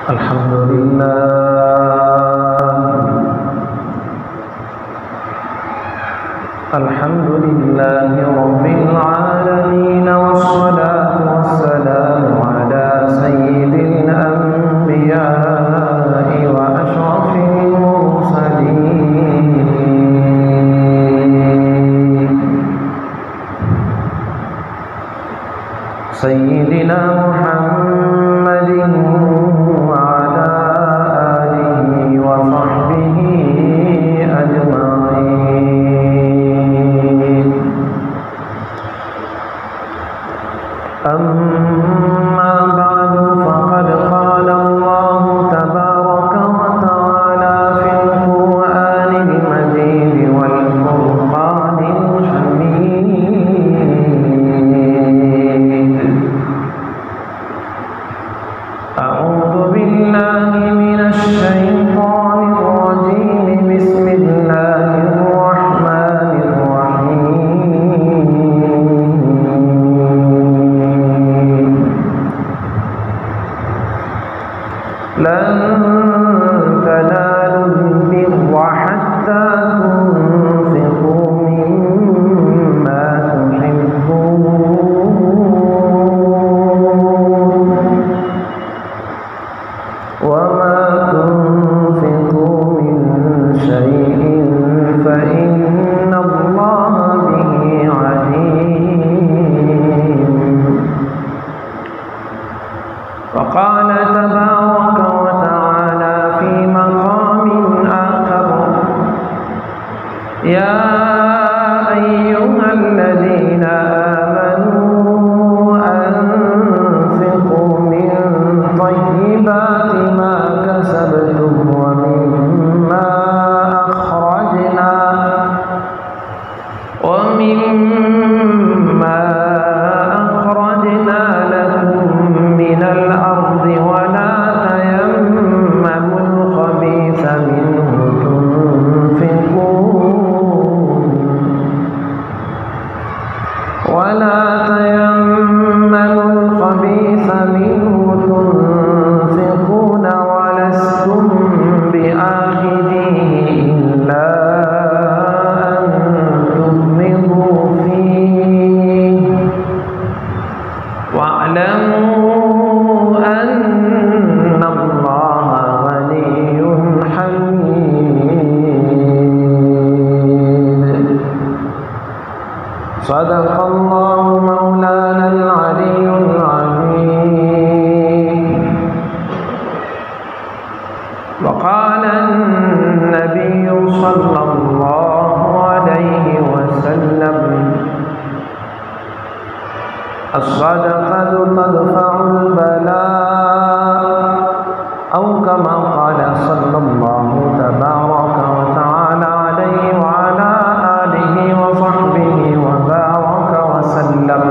अल्हम्दुलिल्लाह रब्बिल आलमीन वस्सलातु वस्सलामु अला सय्यिदिल अंबिया'i व अशरफिल मुरसलीन सय्यिदिना मुहम्मदिन व अला आलिहि व सहबिहि अजमाइन। अम्मा बादु फ़क़द क़ाल अल्लाहु तबारक व तआला फ़िल क़ुरआनिल मजीद वल फ़ुरक़ानिल हमीद। अऊज़ु बिल्लाहि मिनश शैतानिर रजीम। बिस्मिल्लाहिर रहमानिर रहीम। लन तनालुल बिर्रा हत्ता तुनफ़िक़ू मिम्मा तुहिब्बून वमा तुनफ़िक़ू मिन शैइन फ़इन्नल्लाह बिही अलीम। वक़ाल तबारक व तआला फ़ी मक़ामिन आख़र या अय्युहल्लज़ीना आमनू अन्फ़िक़ू मिन तय्यिबाति मा कसबतुम व मिम्मा अख़रजना लकुम मिनल अर्दि वला तयम्ममुल ख़बीथ मिन्हु तुनफ़िक़ून वलस्तुम बिआख़िज़ीहि इल्ला अन तुग़मिज़ू फ़ीहि वअलमू अन्नल्लाह ग़निय्युन हमीद। सदक़ल्लाहु मौलानल अलियुल अज़ीम। वक़ाल अन्नबिय्यु सल्लल्लाहु अलैहि वसल्लम अस्सदक़तु तदफ़उल बलाअ औ कमा क़ाल सल्लल्लाहु तबारक व तआला अलैहि व अला आलिहि व सहबिहि व बारक व सल्लम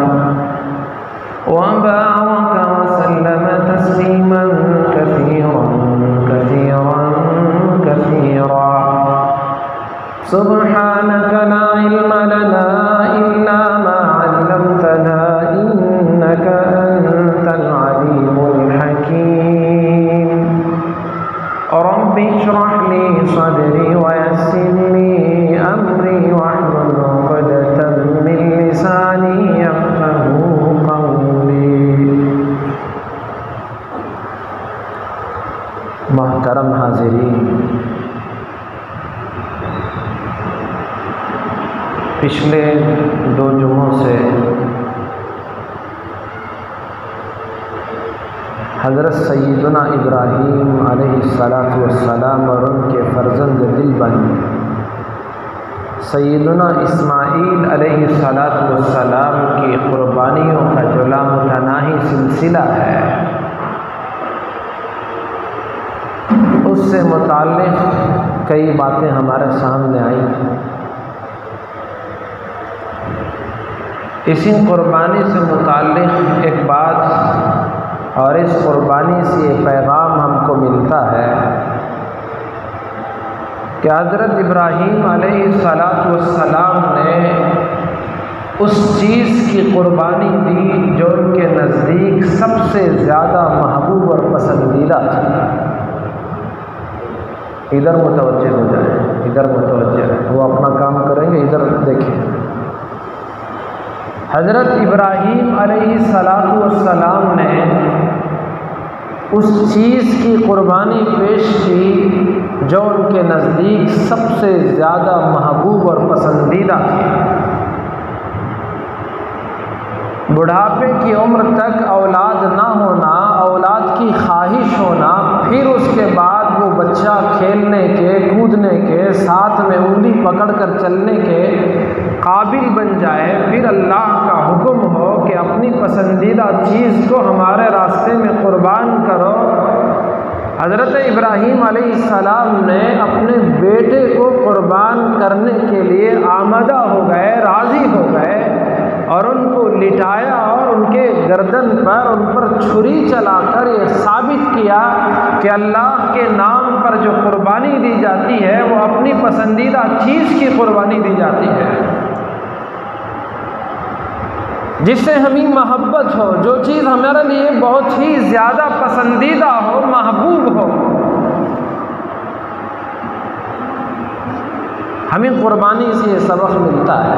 तस्लीमन कसीरा। सुब्हानक ला इल्म लना इल्ला मा अल्लमतना इन्नका अंतल अलीमुल हकीम। रब्बि इश्रह ली सदरी व यस्सिर ली अमरी वहलुल उक़दतम मिन लिसानी यफ़क़हू क़ौली। मोहतरम हाज़िरीन, पिछले 2 जुमों से हज़रत सय्यदना इब्राहीम अलैहिस्सलातु वस्सलाम और उनके फ़र्ज़ंद दिलबंद सय्यदना इस्माईल अलैहिस्सलातु वस्सलाम की क़ुरबानियों का जो लामुतनाही सिलसिला है, उससे मुताल्लिक़ कई बातें हमारे सामने आई। इसी क़ुरबानी से मुताल्लिक़ एक बात और इस क़ुरबानी से ये पैगाम हमको मिलता है कि हज़रत इब्राहीम अलैहिस्सलातु वस्सलाम ने उस चीज़ की क़ुरबानी दी जो उनके नज़दीक सबसे ज़्यादा महबूब और पसंदीदा थी। इधर मुतवज्जे हो जाए, इधर मुतवज्जे रहें, वो अपना काम करेंगे, इधर देखें। हज़रत इब्राहीम अलैहिस्सलातु वस्सलाम ने उस चीज़ की कुर्बानी पेश की जो उनके नज़दीक सबसे ज़्यादा महबूब और पसंदीदा थी। बुढ़ापे की उम्र तक औलाद ना होना, औलाद की ख्वाहिश होना, फिर उसके बाद वो बच्चा खेलने के, कूदने के, साथ में उंगली पकड़कर चलने के काबिल बन जाए, फिर अल्लाह का हुक्म हो कि अपनी पसंदीदा चीज़ को हमारे रास्ते में कुर्बान करो। हज़रत इब्राहीम अलैहिस्सलाम ने अपने बेटे को कुर्बान करने के लिए आमादा हो गए, राज़ी हो गए और उनको लिटाया और उनके गर्दन पर उन पर छुरी चलाकर ये साबित किया कि अल्लाह के नाम पर जो कुर्बानी दी जाती है वो अपनी पसंदीदा चीज़ की कुर्बानी दी जाती है, जिससे हमें मोहब्बत हो, जो चीज़ हमारे लिए बहुत ही ज़्यादा पसंदीदा हो, महबूब हो, हमें कुर्बानी से ये सबक मिलता है।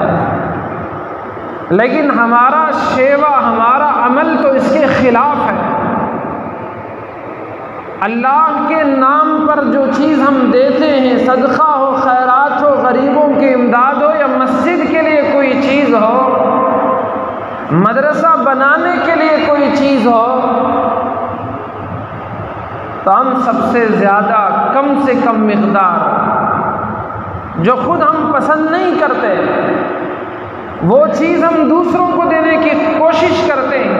लेकिन हमारा शेवा, हमारा अमल तो इसके खिलाफ है। अल्लाह के नाम पर जो चीज़ हम देते हैं, सदका हो, खैरात हो, गरीबों की इमदाद हो, या मस्जिद के लिए कोई चीज़ हो, मदरसा बनाने के लिए कोई चीज़ हो, तो हम सबसे ज़्यादा कम से कम मिक़दार जो खुद हम पसंद नहीं करते वो चीज़ हम दूसरों को देने की कोशिश करते हैं।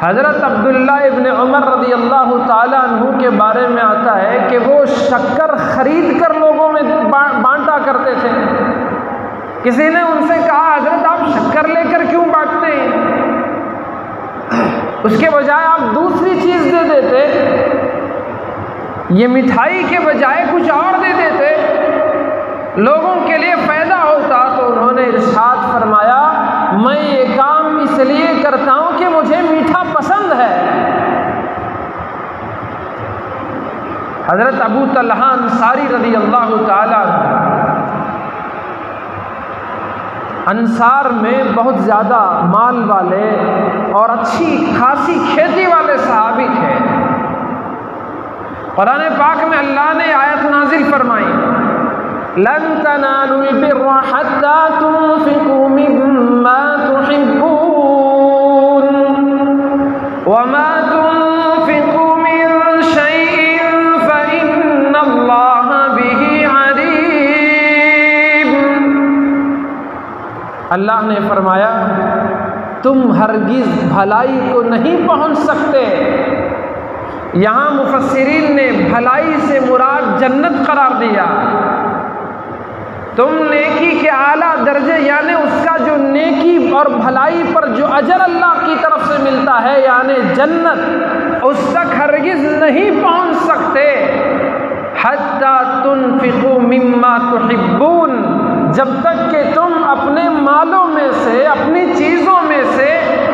हज़रत अब्दुल्ला इब्न उमर रज़ी अल्लाह ताला अन्हु के बारे में आता है कि वो शक्कर ख़रीद कर लोगों में बांटा करते थे। किसी ने उनसे कहा, हज़रत आप शक्कर लेकर क्यों बांटते हैं, उसके बजाय आप दूसरी चीज़ दे देते, ये मिठाई के बजाय कुछ और दे देते, लोगों के लिए फ़ायदा होता। तो उन्होंने इरशाद फरमाया, मैं ये काम इसलिए करता हूँ कि मुझे मीठा पसंद है। हज़रत अबू तलहा अंसारी रज़ी अल्लाह ताला, अंसार में बहुत ज़्यादा माल वाले और अच्छी खासी खेती वाले सहाबी थे। कुरान पाक में अल्लाह ने आयत नाजिल फरमाई, लन तनालुल बिर्रा हत्ता तुनफिकू मिम्मा तुहिब्बून वमा तुनफिकू मिन शैइन फइन्नल्लाह बिही अलीम। अल्लाह ने फरमाया, तुम हरगिज़ भलाई को नहीं पहुँच सकते। यहाँ मुफस्सिरीन ने भलाई से मुराद जन्नत करार दिया। तुम नेकी के आला दर्जे यानी उसका जो नेकी और भलाई पर जो अजर अल्लाह की तरफ से मिलता है यानी जन्नत, उस तक हरगिज़ नहीं पहुँच सकते। हत्ता तुनफिकू मिम्मा तुहिब्बून, जब तक कि तुम अपने मालों में से, अपनी चीज़ों में से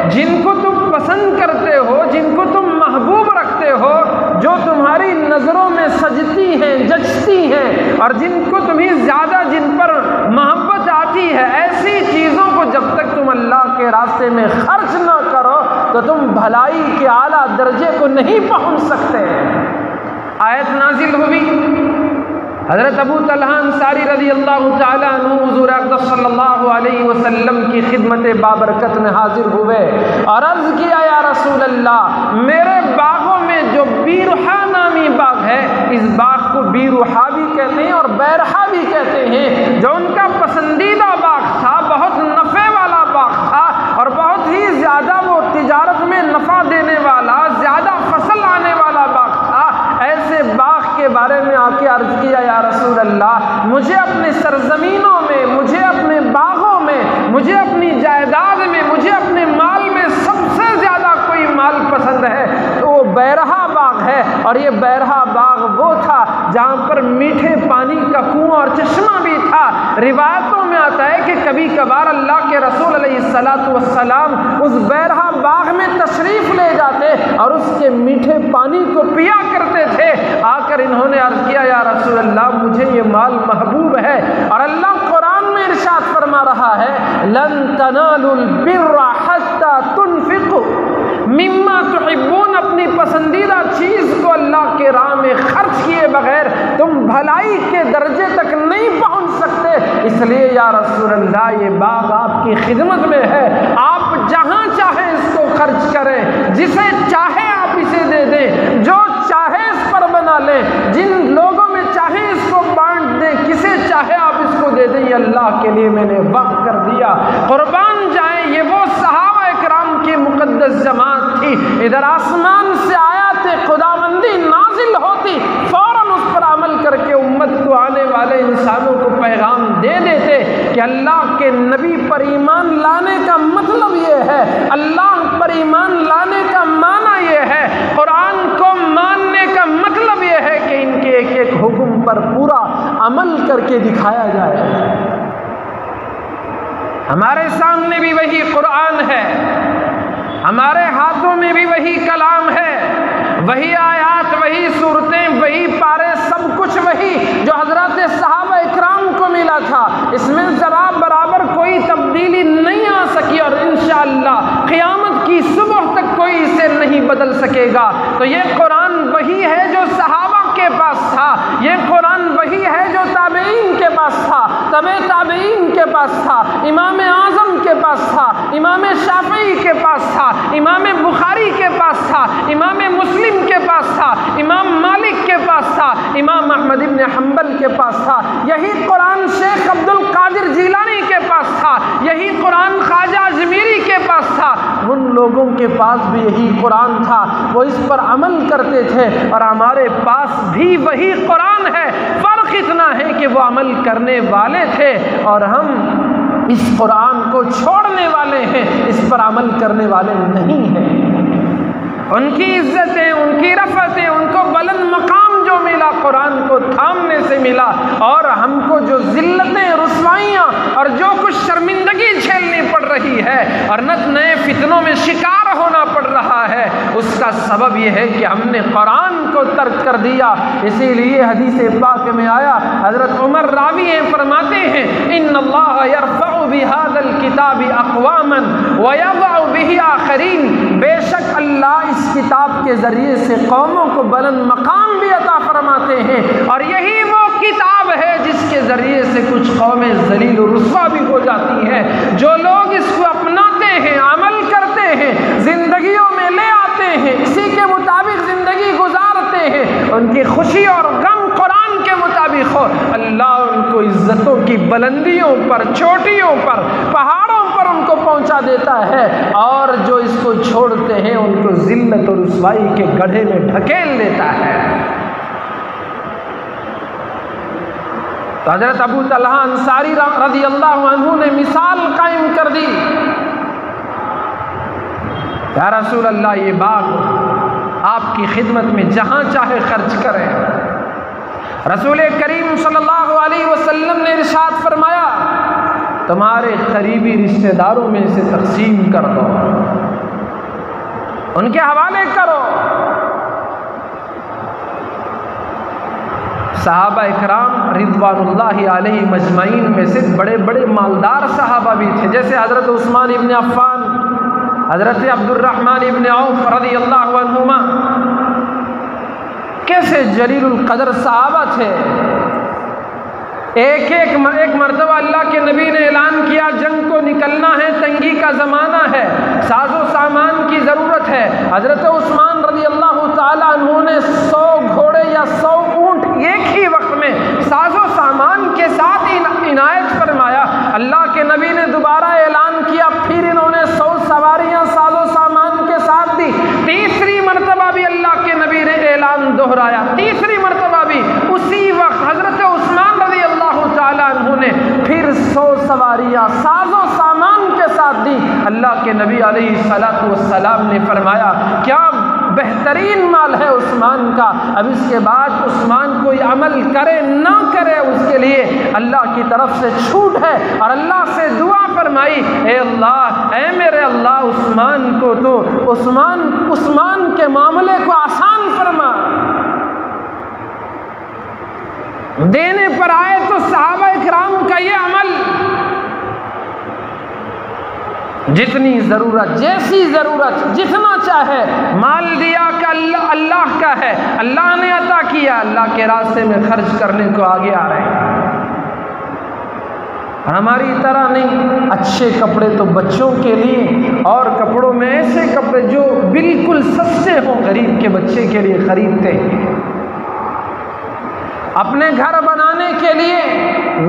जिनको तुम पसंद करते हो, जिनको तुम महबूब रखते हो, जो तुम्हारी नज़रों में सजती हैं, जचती हैं और जिनको तुम्हें ज़्यादा, जिन पर मोहब्बत आती है, ऐसी चीज़ों को जब तक तुम अल्लाह के रास्ते में खर्च न करो तो तुम भलाई के आला दर्जे को नहीं पहुँच सकते। आयत नाजिल हुई, हज़रत अबू तलहा अंसारी रज़ी अल्लाह ताला अन्हु हुज़ूर अक़दस सल्लल्लाहु अलैहि वसल्लम की खिदमत बाबरकत में हाजिर हुए और अर्ज़ किया, या रसूल अल्लाह, मेरे बागों में जो बीरुहा नामी बाग है, इस बाग को बीरुहा भी कहते हैं और बैरहा भी कहते हैं, जो उनका पसंदीदा बाग था, बहुत नफ़े वाला बाग था और बहुत ही ज़्यादा वो तिजारत में नफ़ा देने वाला, ज़्यादा फसल आने वाला बाग था। ऐसे बाग के बारे में आके अर्ज़ किया, या रसूल अल्लाह, मुझे अपने सरजमीनों में, मुझे अपने बागों में, मुझे अपनी जायदाद में, मुझे अपने माल में सबसे ज़्यादा कोई माल पसंद है तो वो बैरहा बाग है। और ये बैरहा बाग वो था जहाँ पर मीठे पानी का कुआं और चश्मा भी था। रिवायतों में आता है कि कभी कभार अल्लाह के रसूल अलैहिस्सलातु वस्सलाम उस बैरहा बाग में तशरीफ़ ले जाते और उसके मीठे पानी को पिया करते थे। आकर इन अन्हु ने अर्ज़ किया, या रसूल अल्लाह, मुझे ये माल महबूब है। और अल्लाह कुरान में इरशाद फरमा रहा है, लन तनालुल बिर्रा हत्ता तुनफिकू मिम्मा तुहिब्बून, अपनी पसंदीदा चीज़ को अल्लाह के राह में खर्च किए बगैर तुम भलाई के दर्जे तक नहीं पहुंच सकते। इसलिए या रसूल अल्लाह, ये बाग आपकी खिदमत में है, आप जहां चाहे इसको खर्च करें, जिसे चाहे आप इसे दे दें, जो चाहे इस पर बना लें, जिन लोगों में चाहे इसको बांट दें, किसे चाहे आप इसको दे दें, ये अल्लाह के लिए मैंने वक्फ कर दिया। कुर्बान जाए, ये वो सहाबा इकराम की मुक़द्दस जमात थी। इधर आसमान से आयत खुदाबंदी नाजिल होती, फौरन उस पर अमल करके उम्मत को, आने वाले इंसानों को पैगाम दे देते कि अल्लाह के नबी पर ईमान लाने का मतलब ये है, अल्लाह पर ईमान लाने का माना ये है, कुरान को मानने का मतलब ये है कि इनके एक एक हुक्म पर पूरा अमल करके दिखाया जाए। हमारे सामने भी वही कुरान है, हमारे हाथों में भी वही कलाम है, वही आयात, वही सूरतें, वही पारे, सब कुछ वही जो हजरत सहाबा इकराम को मिला था। इसमें जरा बराबर कोई तब्दीली नहीं आ सकी और इंशाअल्लाह क़यामत की सुबह तक कोई इसे नहीं बदल सकेगा। तो ये कुरान वही है जो सहाबा के पास था, ये कुरान वही है जो ताबईन के पास था, तबे ताबईन के पास था, इमाम आज़म के पास था, इमाम शाफ़ी के पास था, इमाम बुखारी के पास था, इमाम मुस्लिम के पास था, इमाम मालिक के पास था, इमाम अहमद इब्न हम्बल के पास था। यही कुरान शेख अब्दुल कादिर जीलानी के पास था, यही कुरान ख्वाजा अजमीरी के पास था। उन लोगों के पास भी यही कुरान था, वो इस पर अमल करते थे और हमारे पास भी वही कुरान है। फ़र्क इतना है कि वो अमल करने वाले थे और हम इस कुरान को छोड़ने वाले हैं, इस पर अमल करने वाले नहीं हैं। उनकी इज्जतें, उनकी रफ़तें, उनको बुलंद मकाम जो मिला कुरान को थामने से मिला, और हमको जो ज़िल्लतें, रुसवाइयाँ और जो कुछ शर्मिंदगी झेलनी पड़ रही है और नत नए फितनों में शिकार होना पड़ रहा है, उसका सबब यह है कि हमने कुरान को तर्क कर दिया। इसीलिए हदीस पाक में आया, हज़रत उमर रावी हैं, फरमाते हैं, इन्नल्लाह यरफ़उ बिहाज़ल किताबि अक़वामन व यज़अउ बिही आख़रीन, बेशक अल्लाह इस किताब के ज़रिए से कौमों को बुलंद मकाम भी अता फरमाते हैं, और यही वो किताब है जिसके ज़रिए से कुछ कौमें ज़लील और रुस्वा भी हो जाती हैं। जो लोग इसको अपनाते हैं, अमल करते हैं, ज़िंदगियों में ले आते हैं, इसी के मुताबिक ज़िंदगी गुजारते हैं, उनकी खुशी और गम कुरान के मुताबिक हो, अल्लाह उनको इज़्ज़तों की बुलंदियों पर, चोटियों पर, पहाड़ों पर उनको पहुंचा देता है, और जो इसको छोड़ते हैं उनको ज़िल्लत और रुसवाई के गड्ढे में ढकेल देता है। तो हज़रत अबू तलहा अंसारी रज़ियल्लाहु अन्हु ने मिसाल कायम कर दी, या रसूल अल्लाह, ये बाग आपकी खिदमत में जहाँ चाहे खर्च करें। रसूल करीम सल्लल्लाहु अलैहि वसल्लम ने इरशाद फरमाया, तुम्हारे करीबी रिश्तेदारों में से तकसीम कर दो, उनके हवाले करो। सहाबा इकराम रिज़वानुल्लाहि अलैहि मजमईन में से बड़े बड़े मालदार सहाबा भी थे, जैसे हज़रत उस्मान इब्न अफ़्फ़ान, हज़रत अब्दुर्रहमान इब्न औफ़ रज़ियल्लाहु अन्हुमा, कैसे जलीलुल क़द्र सहाबा थे। एक मरतबा अल्लाह के नबी ने ऐलान किया, जंग को निकलना है, तंगी का ज़माना है, साजो सामान की ज़रूरत है। हज़रत उस्मान रज़ियल्लाहु ताला अन्हु ने 100 घोड़े या 100 ऊँट एक ही वक्त में साजो सामान के साथ इनायत फरमाया। अल्लाह के नबी ने दोबारा ऐलान किया, फिर इन्होंने 100 सवारियाँ साजो सामान के साथ दी। तीसरी मरतबा भी अल्लाह के नबी ने ऐलान दोहराया, तीसरी मरतबा भी उसी वक्त हज़रत उस्मान रज़ियल्लाहु ताला अन्हु ने फिर 100 सवारियाँ साजो सामान के साथ दी। अल्लाह के नबी अलैहिस्सलातु वस्सलाम ने फरमाया, क्या बेहतरीन माल है उस्मान का। अब इसके बाद उस्मान कोई अमल करे ना करे, उसके लिए अल्लाह की तरफ से छूट है, और अल्लाह से दुआ फरमाई, ए अल्लाह, ए मेरे अल्लाह, उस्मान को तो उस्मान के मामले को आसान फरमा। देने पर आए तो सहाबा इकराम का ये अमल, जितनी ज़रूरत, जैसी ज़रूरत, जितना चाहे माल दिया का अल्लाह का है, अल्लाह ने अता किया, अल्लाह के रास्ते में खर्च करने को आगे आ रहे हैं। हमारी तरह नहीं, अच्छे कपड़े तो बच्चों के लिए, और कपड़ों में ऐसे कपड़े जो बिल्कुल सस्ते हों, गरीब के बच्चे के लिए खरीदते हैं। अपने घर बनाने के लिए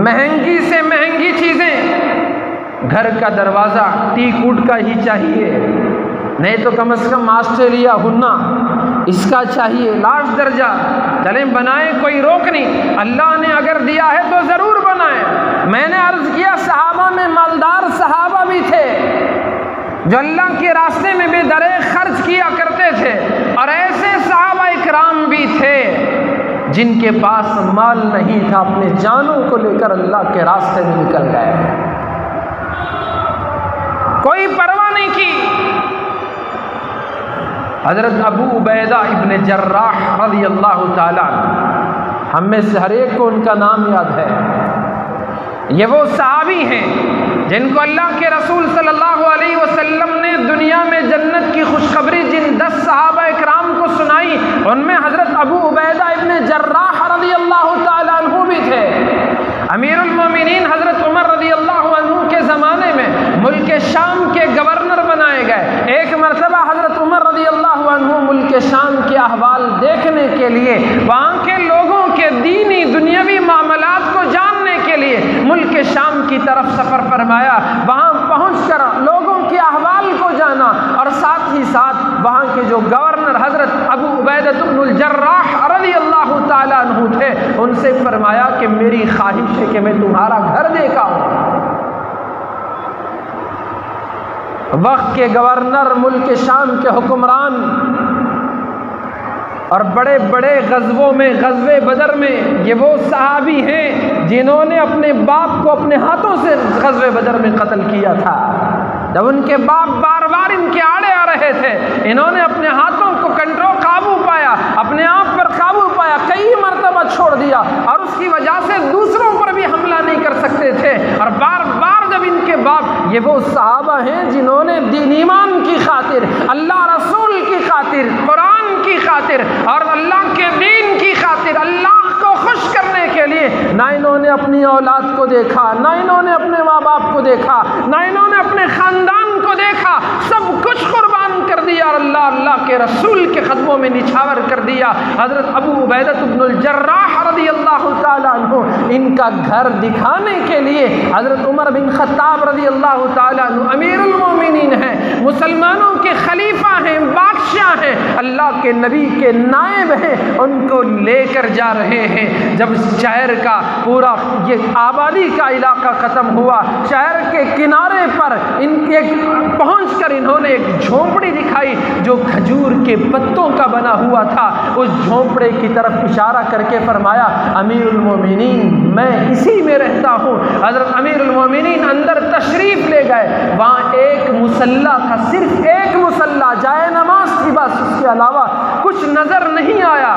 महंगी से महंगी चीज़ें, घर का दरवाज़ा टीक वुड का ही चाहिए, नहीं तो कम से कम ऑस्ट्रेलिया हुन्ना इसका चाहिए, लास्ट दर्जा। चलें बनाए, कोई रोक नहीं, अल्लाह ने अगर दिया है तो ज़रूर बनाए। मैंने अर्ज़ किया सहाबा में मालदार सहाबा भी थे जो अल्लाह के रास्ते में बेदरेग खर्च किया करते थे, और ऐसे सहाबा इकराम भी थे जिनके पास माल नहीं था, अपने जानों को लेकर अल्लाह के रास्ते में निकल गए, कोई परवाह नहीं की। हज़रत अबू उबैदा इब्न जर्राह रज़ी अल्लाह ताला, हम में से हर एक को उनका नाम याद है। ये वो सहाबी हैं जिनको अल्लाह के रसूल सल्लल्लाहु अलैहि वसल्लम ने दुनिया में जन्नत की खुशखबरी जिन 10 सहाबा इकराम को सुनाई, उनमें हज़रत अबू उबैदा इब्न जर्राह रज़ी अल्लाह ताला अन्हु भी थे। अमीरुल मोमिनीन हज़रत उमर रज़ी अल्लाह अन्हु के ज़माने में मुल्क शाम के गवर्नर बनाए गए। एक मरतबा हज़रत उमर रज़ी अल्लाह अन्हु मुल्क शाम के अहवाल देखने के लिए, वहाँ के लोगों के दीनी दुनियावी मामलात को जानने के लिए मुल्क शाम की तरफ सफ़र फरमाया। वहाँ पहुँचकर लोगों के अहवाल को जाना, और साथ ही साथ वहाँ के जो गवर्नर हज़रत अबू उबैदा इब्नुल जर्राह रज़ी अल्लाह ताला अन्हु थे, उनसे फरमाया कि मेरी ख्वाहिश है कि मैं तुम्हारा घर देखा हूँ। वक्त के गवर्नर, मुल्क शाम के हुक्मरान, और बड़े बड़े गज़वों में, गज़वे बदर में, ये वो सहाबी हैं जिन्होंने अपने बाप को अपने हाथों से गज़वे बदर में कत्ल किया था। जब उनके बाप बार बार इनके आड़े आ रहे थे, इन्होंने अपने हाथों को कंट्रोल, काबू पाया, अपने आप पर काबू पाया, कई मरतबा छोड़ दिया, और उसकी वजह से दूसरों पर भी हमला नहीं कर सकते थे। और बार बार जब इनके बाप, ये वो सहाबा हैं जिन्होंने दीन ईमान की खातिर, अल्लाह रसूल की खातिर, कुरान की खातिर और अल्लाह के दीन की खातिर, अल्लाह को खुश करने के लिए ना इन्होंने अपनी औलाद को देखा, ना इन्होंने अपने माँ बाप को देखा, ना इन्होंने अपने खानदान को देखा, सब कुछ कुर्बान कर दिया और अल्लाह के रसूल के कदमों में निछावर कर दिया। हज़रत अबू उबैदा इब्नुल जर्राह रज़ी अल्लाह ताला अन्हु, इनका घर दिखाने के लिए हज़रत उमर बिन खत्ताब रज़ी अल्लाह ताला अन्हु अमीरुल मोमिनीन हैं, मुसलमानों के खलीफा हैं, बादशाह हैं, अल्लाह के नबी के नायब हैं, उनको लेकर जा रहे हैं। जब शहर का पूरा ये आबादी का इलाका ख़त्म हुआ, शहर के किनारे पर इनके पहुँचकर इन्होंने एक झोंपड़ी दिखाई जो खजूर के पत्तों का बना हुआ था। उस झोंपड़े की तरफ इशारा करके फरमाया, अमीरुल मोमिनीन मैं इसी में रहता हूँ। हज़रत अमीरुल मोमिनीन अंदर तशरीफ़ ले गए। वहाँ एक मुसल्ला था, सिर्फ एक मुसल्ला, जाए नमाज थी बस, उसके अलावा कुछ नज़र नहीं आया।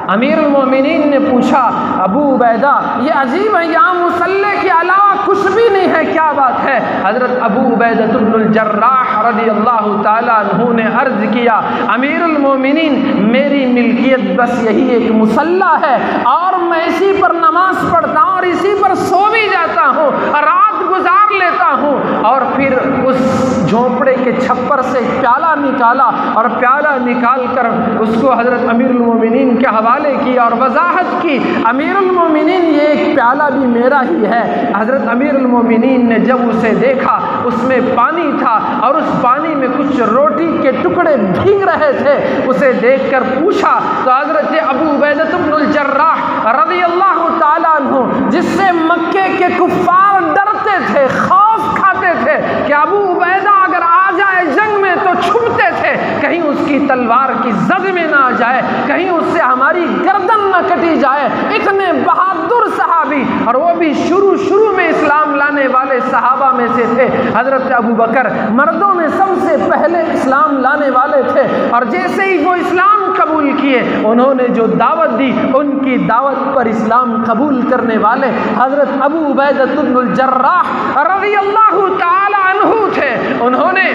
अमीरुल मोमिनीन ने पूछा, अबू उबैदा ये अजीब है, यहाँ मुसल्ले के अलावा कुछ भी नहीं है, क्या बात है? हज़रत अबू उबैदा इब्नुल जर्राह रज़ी अल्लाह ताला अन्हु ने अर्ज़ किया, अमीरुल मोमिनीन मेरी मिल्कियत बस यही एक मुसल्ला है, और मैं इसी पर नमाज पढ़ता हूँ और इसी पर सो भी जाता हूँ, रात गुजार लेता हूँ। और फिर उस झोंपड़े के छप्पर से प्याला निकाला और प्याला निकाल कर उसको हज़रत अमीरुल मोमिनीन के हवाले किया और वजाहत की, अमीरुल मोमिनीन ये एक प्याला भी मेरा ही है। हज़रत अमीरुल मोमिनीन ने जब उसे देखा, उसमें पानी था और उस पानी में कुछ रोटी के टुकड़े भीग रहे थे। उसे देखकर पूछा तो हज़रत अबू उबैदा इब्नुल जर्राह रज़ी अल्लाह ताला अन्हु, जिससे मक्के के कुफ़ार डरते थे, खौफ खाते थे कि अबू उबैदा अगर आ जाए जंग में तो छुपते थे, कहीं उसकी तलवार की जद में ना आ जाए, कहीं उससे हमारी गर्दन न कटी जाए। इतने बहादुर सहाबी, और वो भी शुरू में इस्लाम लाने वाले सहाबा में से थे। हज़रत अबू बकर मर्दों में सबसे पहले इस्लाम लाने वाले थे, और जैसे ही वो इस्लाम कबूल किए, उन्होंने जो दावत दी, उनकी उनकी दावत पर इस्लाम कबूल करने वाले हज़रत अबू उबैदा इब्नुल जर्राह रज़ियल्लाहु ताला अन्हु थे। उन्होंने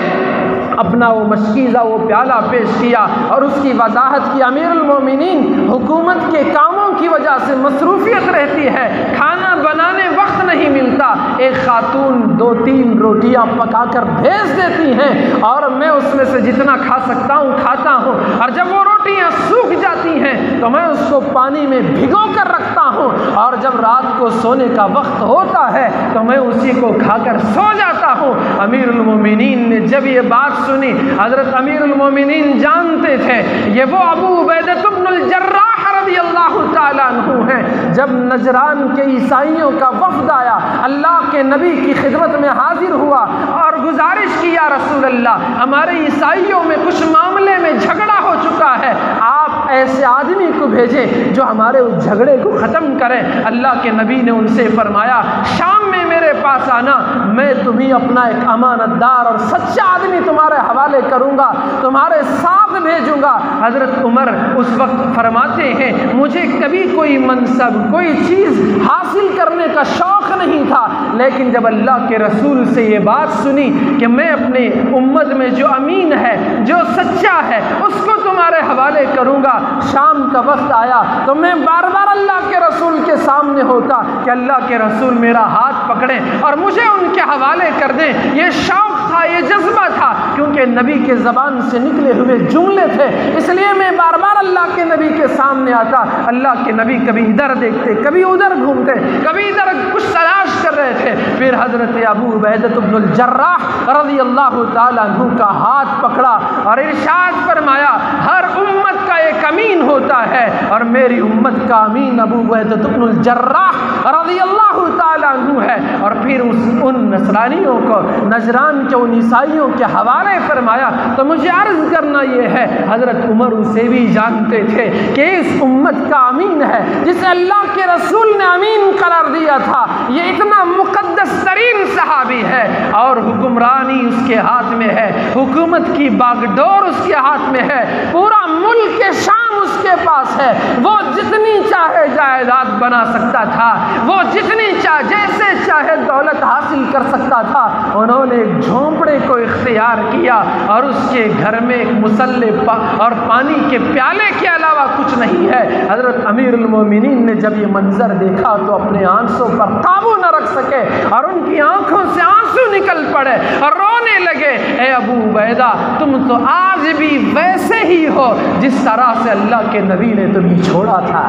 अपना वो मशकीज़ा, वो प्याला पेश किया और उसकी वजाहत की, अमीरुल मोमिनीन हुकूमत के कामों की वजह से मसरूफियत रहती है, खाना बनाने वक्त नहीं मिलता, एक खातून 2-3 रोटियां पकाकर भेज देती हैं और मैं उसमें से जितना खा सकता हूँ खाता हूँ, और जब वो रोटियां सूख जाती हैं तो मैं उसको पानी में भिगो कर रखता हूँ, और जब रात को सोने का वक्त होता है तो मैं उसी को खाकर सो जाता हूँ। अमीरुल मोमिनीन ने जब ये बात सुनी, हज़रत अमीरुल मोमिनीन जानते थे ये वो अबू उबैदा इब्नुल जर्राह रज़ियल्लाहु ताला अन्हु हैं। जब नजरान के ईसाइयों का वफ़द आया, अल्लाह के नबी की खिदमत में हाजिर हुआ और गुजारिश की, या रसूल अल्लाह, हमारे ईसाइयों में कुछ मामले में झगड़ा हो चुका है, आप ऐसे आदमी को भेजें जो हमारे उस झगड़े को ख़त्म करे। अल्लाह के नबी ने उनसे फरमाया, शाम में मेरे पास आना, मैं तुम्हें अपना एक अमानतदार और सच्चा आदमी तुम्हारे हवाले करूँगा, तुम्हारे साथ भेजूँगा। हज़रत उमर उस वक्त फरमाते हैं, मुझे कभी कोई मनसब, कोई चीज़ हासिल करने का शौक़ नहीं था, लेकिन जब अल्लाह के रसूल से ये बात सुनी कि मैं अपने उम्मत में जो अमीन है, जो सच्चा है, उसको तुम्हारे हवाले करूँगा, शाम का वक्त आया तो मैं बार बार अल्लाह के रसूल के सामने होता कि अल्लाह के रसूल मेरा हाथ पकड़ें और मुझे उनके हवाले कर दें। ये शौक़ था, ये जज्बा था, क्योंकि नबी के ज़बान से निकले हुए जुमले थे, इसलिए मैं बार बार अल्लाह के नबी के सामने आता। अल्लाह के नबी कभी इधर देखते, कभी उधर घूमते, कभी इधर कुछ तलाश कर रहे थे। फिर हज़रत अबू उबैदा इब्नुल जर्राह रज़ियल्लाहु ताला अन्हु का हाथ पकड़ा और इरशाद फरमाया, हर उम्मत का एक अमीन होता है और मेरी उम्मत का अमीन अबू उबैदा इब्नुल जर्राह रज़ियल्लाहु ताला अन्हु है। और फिर उन नसरानियों को, नजरान के उन ईसाइयों के हवाले फरमाया। तो मुझे अर्ज़ करना ये है, हज़रत उमर उसे भी जानते थे कि इस उम्मत का अमीन है जिसे अल्लाह के रसूल ने अमीन करार दिया था, ये इतना मुक़द्दस तरीन सहाबी है और हुक्मरानी उसके हाथ में है, हुकूमत की बागडोर उसके हाथ में है, पूरा मुल्क के शाम उसके पास है, वो जितनी चाहे जायदाद बना सकता था, वो जितनी जैसे चाहे दौलत हासिल कर सकता था। उन्होंने एक झोंपड़े को इख्तियार किया और उसके घर में एक मुसल्ले और पानी के प्याले के अलावा कुछ नहीं है। हज़रत अमीरुल मोमिनीन ने जब ये मंजर देखा तो अपने आंसू पर काबू न रख सके और उनकी आंखों से आंसू निकल पड़े और रोने लगे, ए अबू उबैदा, तुम तो आज भी वैसे ही हो जिस तरह से अल्लाह के नबी ने तुम्हें छोड़ा था,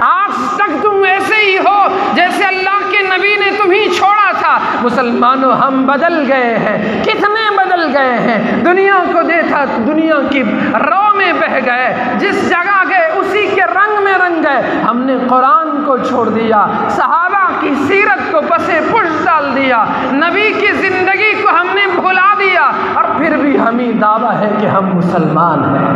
आज तक तुम वैसे ही हो जैसे अल्लाह के नबी ने तुम्हें छोड़ा था। मुसलमानों, हम बदल गए हैं, कितने बदल गए हैं, दुनिया को देखा, दुनिया की रो में बह गए, जिस जगह गए उसी के रंग में रंग गए। हमने कुरान को छोड़ दिया, सहाबा की सीरत को पसे पुश डाल दिया, नबी की ज़िंदगी को हमने भुला दिया, और फिर भी हमें दावा है कि हम मुसलमान हैं,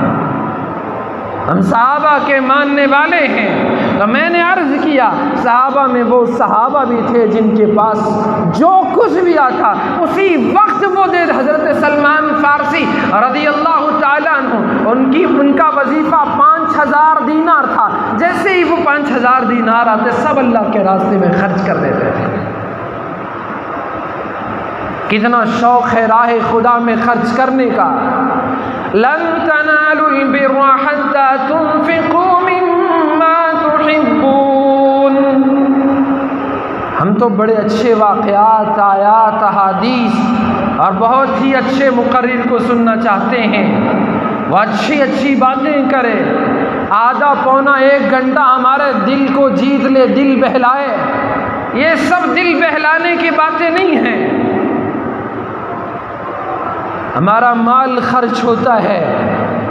हम सहाबा के मानने वाले हैं। तो मैंने अर्ज़ किया, सहाबा में वो सहाबा भी थे जिनके पास जो कुछ भी आता उसी वक्त वो दे। हज़रत सलमान फ़ारसी रज़ियल्लाहु ताला अन्हु, उनका वजीफ़ा 5000 दीनार था, जैसे ही वो 5000 दीनार आते सब अल्लाह के रास्ते में खर्च कर देते थे। कितना शौक़ है राह खुदा में खर्च करने का। लन तनालुल बिर्रा हत्ता तुनफ़िक़ू मिम्मा तुहिब्बून। हम तो बड़े अच्छे वाक़यात, आयात, अहादीस और बहुत ही अच्छे मुक़र्रिर को सुनना चाहते हैं, वो अच्छी अच्छी बातें करे, आधा पौना 1 घंटा हमारे दिल को जीत ले, दिल बहलाए। ये सब दिल बहलाने की बातें नहीं हैं। हमारा माल खर्च होता है,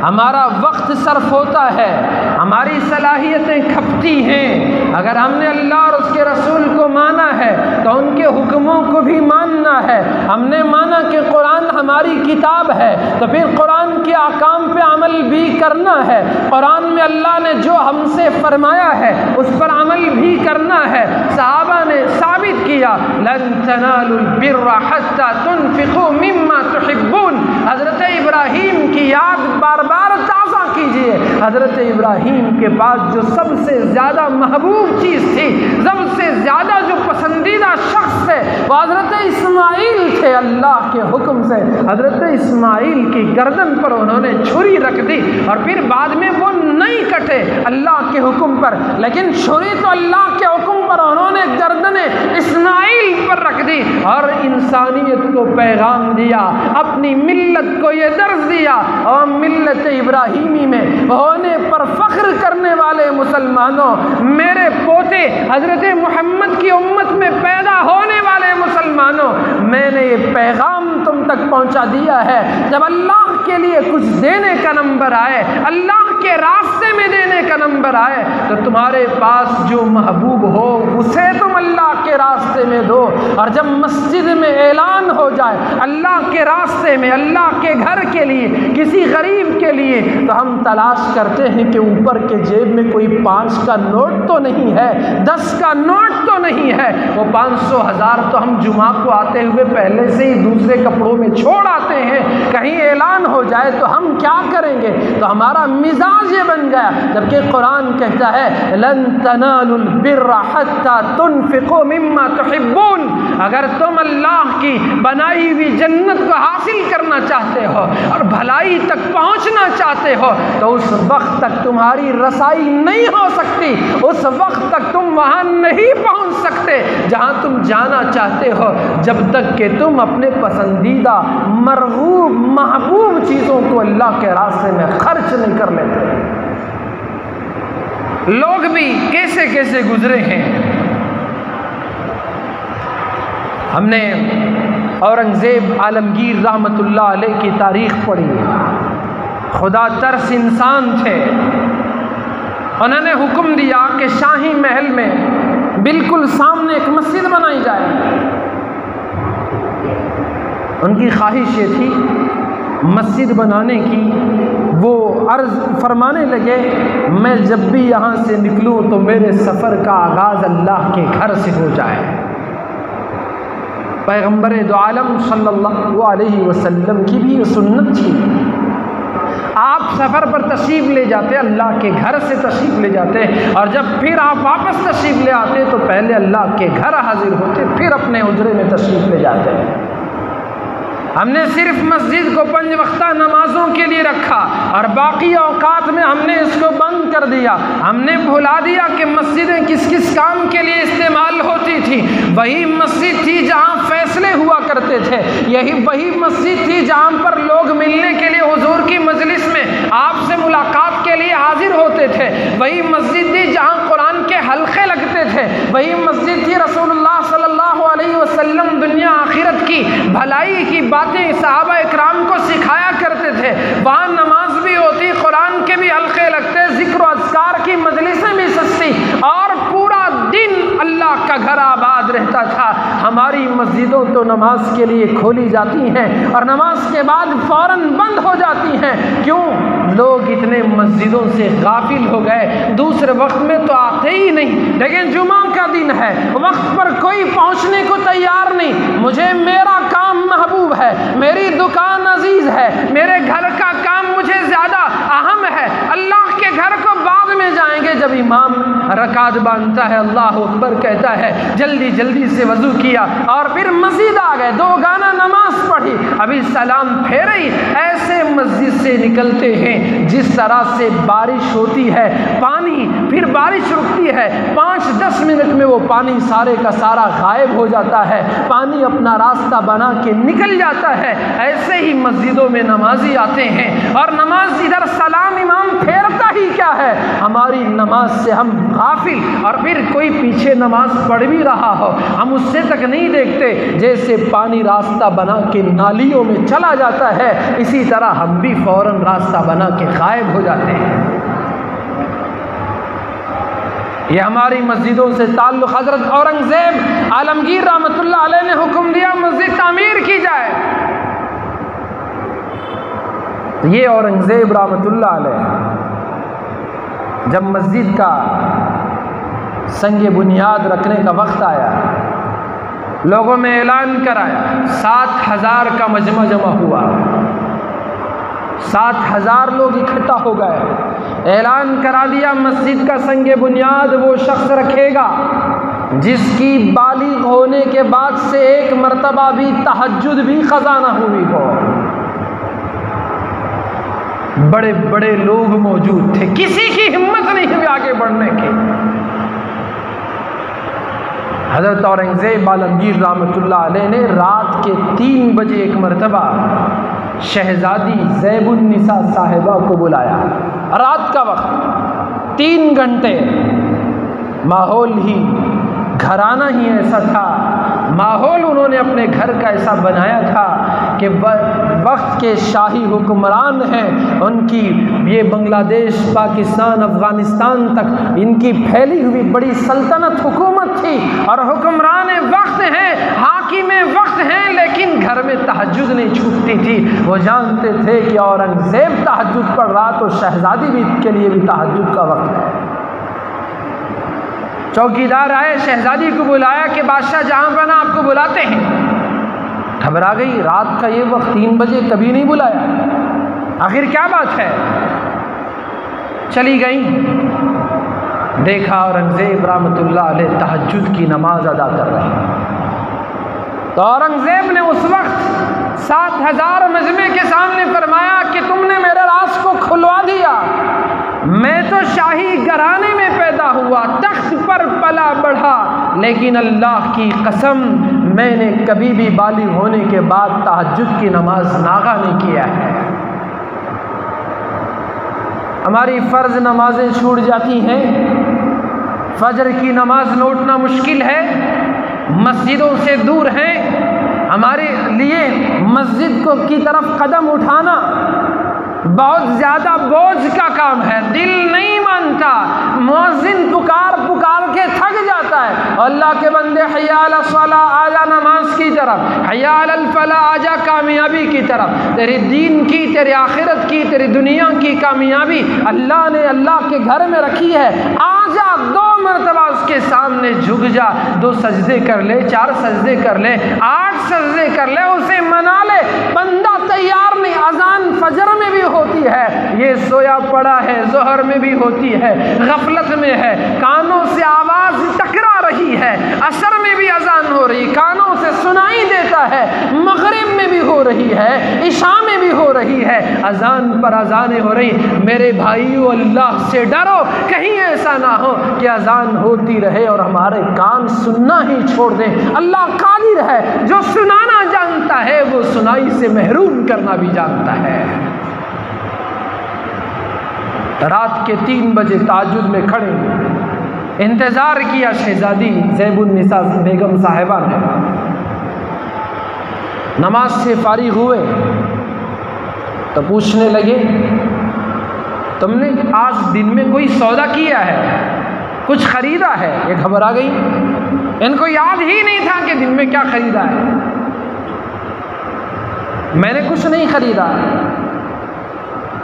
हमारा वक्त सर्फ होता है, हमारी सलाहियतें खपती हैं। अगर हमने अल्लाह और उसके रसूल को माना है तो उनके हुक्मों को भी मानना है। हमने माना कि कुरान हमारी किताब है तो फिर कुरान के अहकाम पे अमल भी करना है। कुरान में अल्लाह ने जो हमसे फरमाया है उस पर अमल भी करना है। सहाबा ने साबित किया, लन तनालुल बिर्रा हत्ता तुनफ़िक़ू मिम्मा तुहिब्बून। हज़रत इब्राहीम की याद बार बार ताज़ा कीजिए। हज़रत इब्राहीम के पास जो सबसे ज़्यादा महबूब चीज़ थी, सबसे ज़्यादा जो पसंदीदा शख्स थे, वो हज़रत इस्माइल थे। अल्लाह के हुक्म से हज़रत इस्माइल की गर्दन पर उन्होंने छुरी रख दी और फिर बाद में वो नहीं कटे अल्लाह के हुक्म पर, लेकिन छुरी तो अल्लाह के हुक्म पर उन्होंने गर्दने इस्माइल पर रख दी और इंसानियत को पैगाम दिया, अपनी मिल्लत को ये दर्ज दिया। और मिल्लत इब्राहीमी में होने पर फ़ख्र करने वाले मुसलमानों, मेरे पोते हज़रत मोहम्मद की उम्मत में पैदा होने वाले मुसलमानों, मैंने ये पैगाम तुम तक पहुंचा दिया है। जब अल्लाह के लिए कुछ देने का नंबर आए, अल्लाह के रास्ते में देने का नंबर आए, तो तुम्हारे पास जो महबूब हो उसे तुम अल्लाह के रास्ते में दो। और जब मस्जिद में ऐलान हो जाए अल्लाह के रास्ते में, अल्लाह के घर के लिए, किसी गरीब के लिए, तो हम तलाश करते हैं कि ऊपर के जेब में कोई 5 का नोट तो नहीं है, 10 का नोट तो नहीं है। वो 500 1000 तो हम जुमा को आते हुए पहले से ही दूसरे कपड़ों में छोड़ आते हैं। कहीं ऐलान हो जाए तो हम क्या करेंगे? तो हमारा मिजाज ये बन गया, जबकि कुरान कहता है लन तनालुल बिर्रा हत्ता तुनफिकू मिम्मा तुहिब्बून। अगर तुम अल्लाह की बनाई हुई जन्नत को हासिल करना चाहते हो और भलाई तक पहुंचना चाहते हो, तो उस वक्त तक तुम्हारी रसाई नहीं हो सकती, उस वक्त तक तुम वहां नहीं पहुंच सकते जहां तुम जाना चाहते हो, जब तक कि तुम अपने पसंदीदा मरगूब महबूब चीज़ों को अल्लाह के रास्ते में खर्च नहीं कर लेते। लोग भी कैसे कैसे गुजरे हैं। हमने औरंगज़ेब आलमगीर रहमतुल्लाह अलैह की तारीख़ पढ़ी। खुदा तरस इंसान थे। उन्होंने हुक्म दिया कि शाही महल में बिल्कुल सामने एक मस्जिद बनाई जाए। उनकी ख्वाहिश ये थी मस्जिद बनाने की। वो अर्ज़ फरमाने लगे, मैं जब भी यहाँ से निकलूँ तो मेरे सफ़र का आगाज़ अल्लाह के घर से हो जाए। पैगम्बर दो आलम सल्लल्लाहु अलैहि वसल्लम की भी ये सुन्नत थी। आप सफ़र पर तशरीफ़ ले जाते, अल्लाह के घर से तशरीफ़ ले जाते, और जब फिर आप वापस तशरीफ़ ले आते तो पहले अल्लाह के घर हाजिर होते, फिर अपने हुजरे में तशरीफ़ ले जाते। हमने सिर्फ मस्जिद को 5 वक्ता नमाजों के लिए रखा और बाकी औकात में हमने इसको बंद कर दिया। हमने भुला दिया कि मस्जिदें किस किस काम के लिए इस्तेमाल होती थी। वही मस्जिद थी जहां फैसले हुआ करते थे, वही मस्जिद थी जहां पर लोग मिलने के लिए हुजूर की मजलिस में आपसे मुलाकात के लिए हाजिर होते थे। वही मस्जिद थी जहां कुरान के हल्के लगते थे। वही मस्जिद थी रसूलुल्लाह सल्लल्लाहु अलैहि वसल्लम दुनिया आखिरत की भलाई की बातें सहाबा इकराम को सिखाया करते थे। वहाँ नमाज भी होती, कुरान के भी हल्के लगते, जिक्र अज़कार की मजलिसें भी सस्ती, और पूरा दिन अल्लाह का घर आबाद रहता था। हमारी मस्जिदों तो नमाज के लिए खोली जाती हैं और नमाज के बाद फ़ौरन बंद हो जाती हैं। क्यों? लोग इतने मस्जिदों से गाफिल हो गए, दूसरे वक्त में तो आते ही नहीं। लेकिन जुमा का दिन है, वक्त पर कोई पहुंचने को तैयार नहीं। मुझे मेरा काम महबूब है, मेरी दुकान अजीज है, मेरे घर का काम मुझे ज़्यादा अहम है। अल्लाह के घर को बाद में जाएंगे। जब इमाम रकात बांधता है, अल्लाह अकबर कहता है, जल्दी जल्दी से वज़ू किया और फिर मस्जिद आ गए, 2 गाना नमाज पढ़ी, अभी सलाम फेरी, ऐसे मस्जिद से निकलते हैं जिस तरह से बारिश होती है, पानी, फिर बारिश रुकती है, 5-10 मिनट में वो पानी सारे का सारा गायब हो जाता है, पानी अपना रास्ता बना के निकल जाता है। ऐसे ही मस्जिदों में नमाजी आते हैं और नमाज इधर सलाम इमाम फेरता ही क्या है, हमारी नमाज से हम गाफिल, और फिर कोई पीछे नमाज पढ़ भी रहा हो हम उससे तक नहीं देखते। जैसे पानी रास्ता बना के नालियों में चला जाता है, इसी तरह हम भी फौरन रास्ता बना के गायब हो जाते हैं। ये हमारी मस्जिदों से ताल्लुक़। हज़रत औरंगज़ेब आलमगीर रहमतुल्लाह अलैह ने हुक्म दिया मस्जिद तामीर की जाए। ये औरंगज़ेब रहमतुल्लाह अलैह जब मस्जिद का संगे बुनियाद रखने का वक्त आया, लोगों में ऐलान कराया, 7000 का मजमा जमा हुआ, 7000 लोग इकट्ठा हो गए। ऐलान करा दिया मस्जिद का संगे बुनियाद वो शख्स रखेगा जिसकी बालिग होने के बाद से एक मर्तबा भी तहज्जुद भी क़ज़ा न हुई हो। बड़े बड़े लोग मौजूद थे, किसी की हिम्मत नहीं हुई आगे बढ़ने की। हज़रत औरंगज़ेब आलमगीर रहमतुल्लाह अलैह ने रात के 3 बजे एक मर्तबा शहज़ादी ज़ैबुन्निसा साहिबा को बुलाया। रात का वक्त 3 घंटे, माहौल ही घराना ही ऐसा था, माहौल उन्होंने अपने घर का ऐसा बनाया था कि वक्त के शाही हुक्मरान हैं, उनकी ये बांग्लादेश, पाकिस्तान, अफ़गानिस्तान तक इनकी फैली हुई बड़ी सल्तनत हुकूमत थी और हुक्मरान वक्त हैं, हाकिम वक्त हैं, लेकिन घर में तहज्जुद नहीं छूटती थी। वो जानते थे कि औरंगज़ेब तहज्जुद पढ़ रहा तो शहज़ादी भी के लिए भी तहज्जुद का वक्त है। चौकीदार आए, शहज़ादी को बुलाया कि बादशाह जहाँ बना आपको बुलाते हैं। घबरा गई, रात का ये वक्त 3 बजे कभी नहीं बुलाया, आखिर क्या बात है। चली गई, देखा औरंगज़ेब रहमतुल्लाह अलैह तहज्जुद की नमाज अदा कर रहे हैं। तो औरंगज़ेब ने उस वक्त 7000 मजमे के सामने फरमाया कि तुमने मेरे राज को खुलवा दिया। मैं तो शाही घराने में पैदा हुआ, तख्त पर पला बढ़ा, लेकिन अल्लाह की कसम मैंने कभी भी बालिग होने के बाद तहज्जुद की नमाज नागा नहीं किया है। हमारी फ़र्ज़ नमाजें छूट जाती हैं, फजर की नमाज लौटना मुश्किल है, मस्जिदों से दूर हैं, हमारे लिए मस्जिद को की तरफ कदम उठाना बहुत ज़्यादा बोझ का काम है, दिल नहीं मानता। मुअज्जिन पुकार पुकार के थक जाता है, अल्लाह के बंदे हय्या अला सलाह, आजा नमाज की तरफ, हय्या अलल फलाह, आजा कामयाबी की तरफ। तेरे दीन की, तेरे आखिरत की, तेरी दुनिया की कामयाबी अल्लाह ने अल्लाह के घर में रखी है। आजा, 2 मरतबा उसके सामने झुक जा, 2 सजदे कर ले, 4 सजदे कर ले, 8 सजदे कर ले, उसे मना ले। बंदा तैयार नहीं, अजान फजर में भी होती है, ये सोया पड़ा है, ज़ोहर में भी होती है, गफलत में है, कानों से आवाज़ टकरा रही है, असर में भी अजान हो रही, कानों से सुनाई देता है, मगरिब में भी हो रही है, इशा में भी हो रही है, अजान पर अजानें हो रही। मेरे भाइयों, अल्लाह से डरो, कहीं ऐसा ना हो कि अजान होती रहे और हमारे कान सुनना ही छोड़ दें। अल्लाह कादिर है, जो सुनाना जानता है वो सुनाई से महरूम करना भी जानता है। रात के 3 बजे तहज्जुद में खड़े इंतज़ार किया शहज़ादी ज़ैबुन्निसा बेगम साहिबा ने। नमाज से फारिग हुए तो पूछने लगे, तुमने आज दिन में कोई सौदा किया है, कुछ ख़रीदा है? ये घबरा गई, इनको याद ही नहीं था कि दिन में क्या ख़रीदा है। मैंने कुछ नहीं ख़रीदा।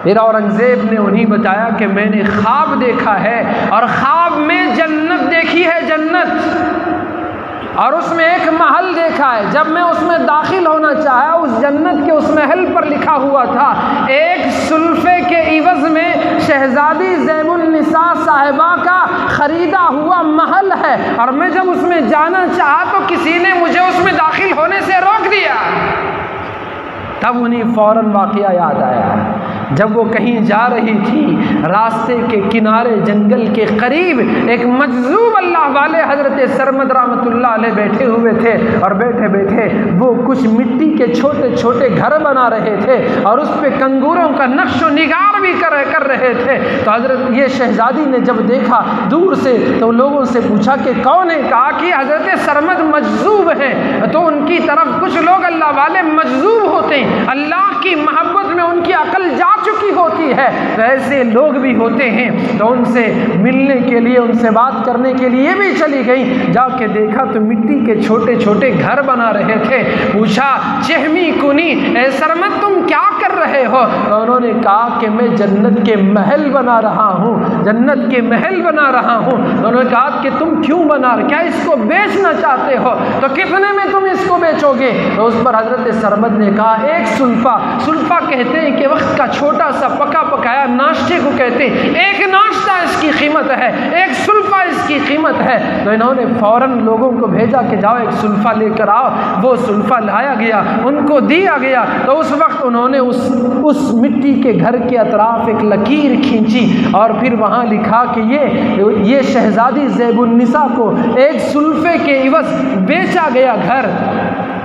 फिर औरंगज़ेब ने उन्हीं बताया कि मैंने ख्वाब देखा है और ख्वाब में जन्नत देखी है, जन्नत, और उसमें एक महल देखा है। जब मैं उसमें दाखिल होना चाहा, उस जन्नत के उस महल पर लिखा हुआ था, एक सुल्फे के इवज़ में शहज़ादी ज़ैबुन्निसा साहिबा का ख़रीदा हुआ महल है, और मैं जब उसमें जाना चाहा तो किसी ने मुझे उसमें दाखिल होने से रोक दिया। तब उन्हें फ़ौरन वाक़या याद आया, जब वो कहीं जा रही थी, रास्ते के किनारे जंगल के करीब एक मजज़ूब अल्लाह वाले हज़रत सरमद रहमतुल्लाह अलैह बैठे हुए थे, और बैठे बैठे वो कुछ मिट्टी के छोटे छोटे घर बना रहे थे और उस पर कंगूरों का नक्श निगार भी कर रहे थे। तो हज़रत ये शहज़ादी ने जब देखा दूर से तो लोगों से पूछा कि कौन है? कहा कि हज़रत सरमद मजज़ूब हैं। तो उनकी तरफ कुछ लोग अल्लाह वाले मजज़ूब होते हैं, अल्लाह की मोहब्बत में उनकी अकल जा चुकी होती है, तो ऐसे लोग भी होते हैं। तो उनसे मिलने के लिए, उनसे बात करने के लिए भी चली गई। जाके देखा तो मिट्टी के छोटे छोटे घर बना रहे थे। पूछा, चहमी कुनी, ए सरमद तुम क्या कर रहे हो? तो उन्होंने कहा कि मैं जन्नत के महल बना रहा हूँ, जन्नत के महल बना रहा हूँ। तो उन्होंने कहा कि तुम क्यों बना रहे, क्या इसको बेचना चाहते हो? तो कितने में तुम इसको बेचोगे? तो उस पर हज़रत सरमद ने कहा, 1 सुल्फा। सुल्फा कहते हैं कि वक्त का छोटा सा पका पकाया नाश्ते को कहते हैं एक नाश्ता इसकी कीमत है, एक सुल्फा इसकी कीमत है। तो इन्होंने फ़ौरन लोगों को भेजा कि जाओ एक सुल्फा लेकर आओ। वो सुल्फा लाया गया, उनको दिया गया। तो उस वक्त उन्होंने उस मिट्टी के घर के अतराफ एक लकीर खींची और फिर वहाँ लिखा कि ये शहजादी ज़ैबुन्निसा को एक सुल्फे के इवज़ बेचा गया घर,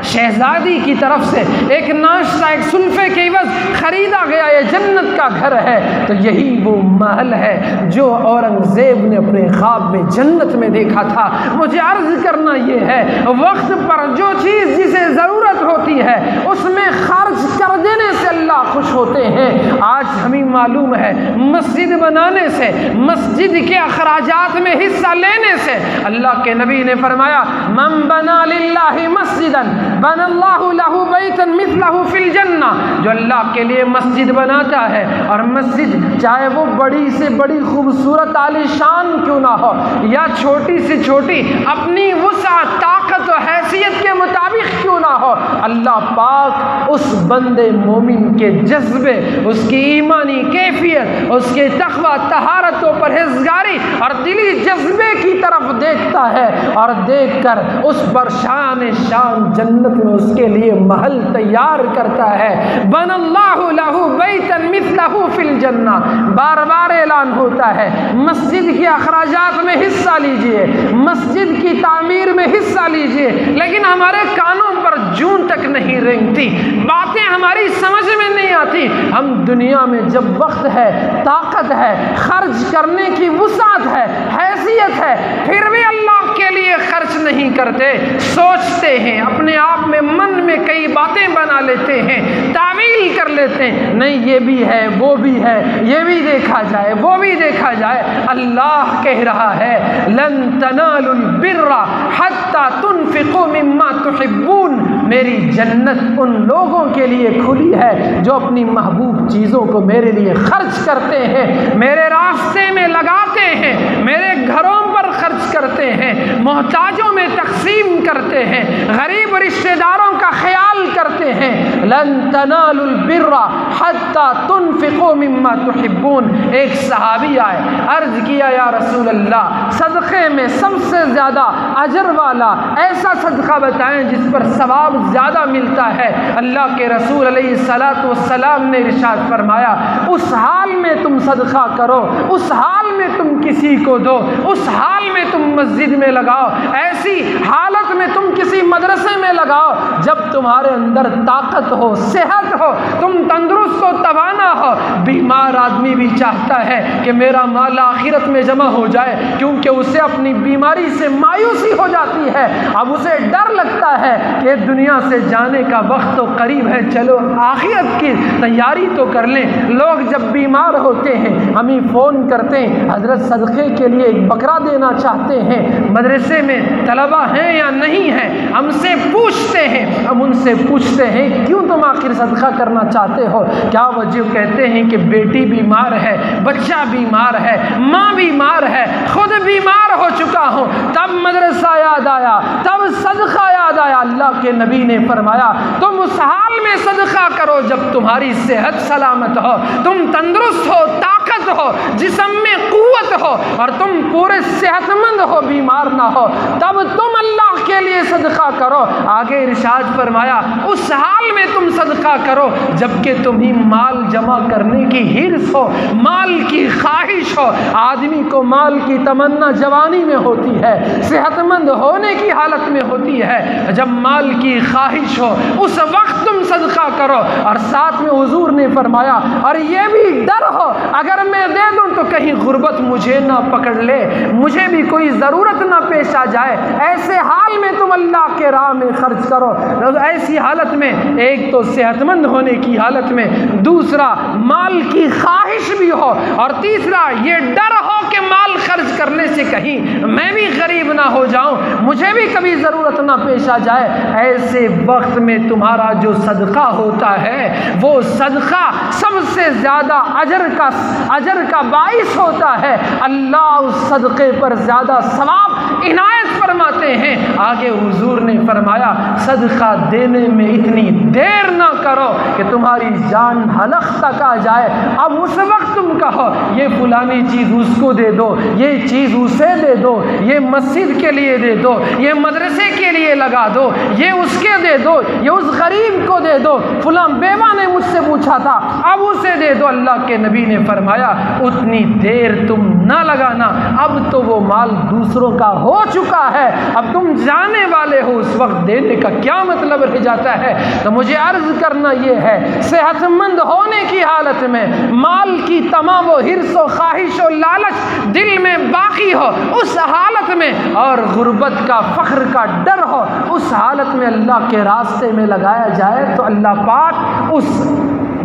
शहजादी की तरफ से एक नाश्ता एक सुल्फे के इवज़ ख़रीदा गया, ये जन्नत का घर है। तो यही वो महल है जो औरंगज़ेब ने अपने ख्वाब में जन्नत में देखा था। मुझे अर्ज़ करना ये है, वक्त पर जो चीज़ जिसे ज़रूरत होती है उसमें खर्च कर देने से अल्लाह खुश होते हैं। आज हमें मालूम है मस्जिद बनाने से, मस्जिद के अखराजात में हिस्सा लेने से अल्लाह के नबी ने फरमाया मन बना लिल्लाहि मस्जिदन बनल्लाहु लहू बैतन मिथलहु फिल जन्ना। जो अल्लाह के लिए मस्जिद बनाता है, और मस्जिद चाहे वो बड़ी से बड़ी खूबसूरत आलीशान क्यों ना हो या छोटी से छोटी अपनी वुसअत ताकत और हैसियत के मुताबिक क्यों ना हो, अल्लाह पाक उस बंदे मोमिन के जज्बे, उसकी ईमानी कैफियत, उसके तक़वा तहारत व परहेज़गारी और दिली जज्बे की तरफ देखता है और देख कर उस पर शान शान जन्नत में उसके लिए महल तैयार करता है। बनल्लाहु लहू बैतन मिथलहु फिल जन्ना। बार बार ऐलान होता है मस्जिद के अखराजात में हिस्सा लीजिए, मस्जिद की तामीर में हिस्सा लीजिए, लेकिन हमारे कानों पर जून तक नहीं रेंगती, बातें हमारी समझ में नहीं आती। हम दुनिया में जब वक्त है, ताकत है, खर्च करने की वुसात है, हैसियत है, फिर भी अल्लाह के लिए खर्च नहीं करते। सोचते हैं अपने आप में, मन में कई बातें बना लेते हैं, तावील कर लेते हैं, नहीं ये भी है, वो भी है, ये भी देखा जाए, वो भी देखा जाए। अल्लाह कह रहा है लन तनालुल बिर्रा हत्ता तुनफिकू मिम्मा तुहिब्बून। मेरी जन्नत उन लोगों के लिए खुली है जो अपनी महबूब चीज़ों को मेरे लिए खर्च करते हैं, मेरे रास्ते में लगाते हैं, मेरे घरों पर खर्च करते हैं, मोहताजों में तकसीम करते हैं, गरीब रिश्तेदारों का ख्याल करते हैं। लन तनालुल बिर्रा हत्ता तुनफिकू मिम्मा तुहिब्बून। एक सहाबी आए, अर्ज किया या रसूल अल्लाह सदक़े में सबसे ज़्यादा अजर वाला ऐसा सदका बताएं जिस पर सवाब ज़्यादा मिलता है। अल्लाह के रसूल अलैहिस्सलातु वस्सलाम ने इरशाद फरमाया उस हाल में तुम सदका करो, उस हाल में तुम किसी को दो, उस हाल में तुम मस्जिद में लगाओ, ऐसी हालत में तुम किसी मदरसे में लगाओ जब तुम्हारे अंदर ताकत हो, सेहत हो, तुम तंदुरुस्त हो, तवाना हो। बीमार आदमी भी चाहता है कि मेरा माल आखिरत में जमा हो जाए, क्योंकि उसे अपनी बीमारी से मायूसी हो जाती है। अब उसे डर लगता है कि दुनिया से जाने का वक्त तो करीब है, चलो आखिरत की तैयारी तो कर लें। लोग जब बीमार होते हैं हमें फ़ोन करते हैं, हज़रत सदक़े के लिए एक बकरा देना चाहते हैं, मदरसे में तलबा हैं या नहीं हैं, हमसे पूछते हैं। हम उनसे पूछते हैं क्यों तुम आखिर सदका करना चाहते हो, क्या वजह? कहते हैं कि बेटी बीमार है, बच्चा बीमार है, माँ बीमार है, खुद बीमार हो चुका हूँ, तब मदरसा याद आया, तब सदका याद आया। अल्लाह के नबी ने फरमाया तुम उस हाल में सदका करो जब तुम्हारी सेहत सलामत हो, तुम तंदुरुस्त हो, ताकत हो, जिस्म में कुव्वत हो और तुम पूरे सेहतमंद हो, बीमार ना हो, तब तुम अल्लाह के लिए सदका करो। आगे इरशाद फरमाया उस हाल में तुम सदका करो जबकि तुम्हें माल जमा करने की हिर्स हो, माल की ख्वाहिश हो। आदमी को माल की तमन्ना जवानी में होती है, सेहतमंद होने की हालत में होती है। जब माल की ख्वाहिश हो उस वक्त तुम सदका करो। और साथ में हुजूर ने फरमाया और ये भी डर हो अगर मैं दे दूं तो कहीं गुर्बत मुझे ना पकड़ ले, मुझे भी कोई ज़रूरत ना पेश आ जाए। ऐसे हाल में तुम अल्लाह के राह में खर्च करो। ऐसी हालत में एक तो सेहतमंद होने की हालत में, दूसरा माल की ख्वाहिश भी हो, और तीसरा ये डर हो कि माल खर्च करने से कहीं मैं भी गरीब ना हो जाऊं, मुझे भी कभी ज़रूरत ना पेश आ जाए। ऐसे वक्त में तुम्हारा जो सदका होता है वो सदका सबसे ज़्यादा अजर का बाइस होता है। अल्लाह उस सदक़े पर ज़्यादा सवाब इनायत फरमाते फरमाते हैं, आगे हुजूर ने फरमाया सदका देने में इतनी देर ना करो कि तुम्हारी जान हलक तक आ जाए। अब उस वक्त तुम कहो ये फलानी चीज़ उसको दे दो, ये चीज़ उसे दे दो, ये मस्जिद के लिए दे दो, ये मदरसे के लिए लगा दो, ये उसके दे दो, ये उस गरीब को दे दो, फलां बेवा ने मुझसे पूछा था अब उसे दे दो। अल्लाह के नबी ने फरमाया उतनी देर तुम ना लगाना, अब तो वो माल दूसरों का हो चुका है, अब तुम जाने वाले हो, उस वक्त देने का क्या मतलब रह जाता है। तो मुझे अर्ज करना ये है, सेहतमंद होने की हालत में माल की तमाम वो हिर्स व ख्वाहिश और लालच दिल में बाकी हो, उस हालत में, और गुर्बत का फ़ख्र का डर हो, उस हालत में अल्लाह के रास्ते में लगाया जाए तो अल्लाह पाक उस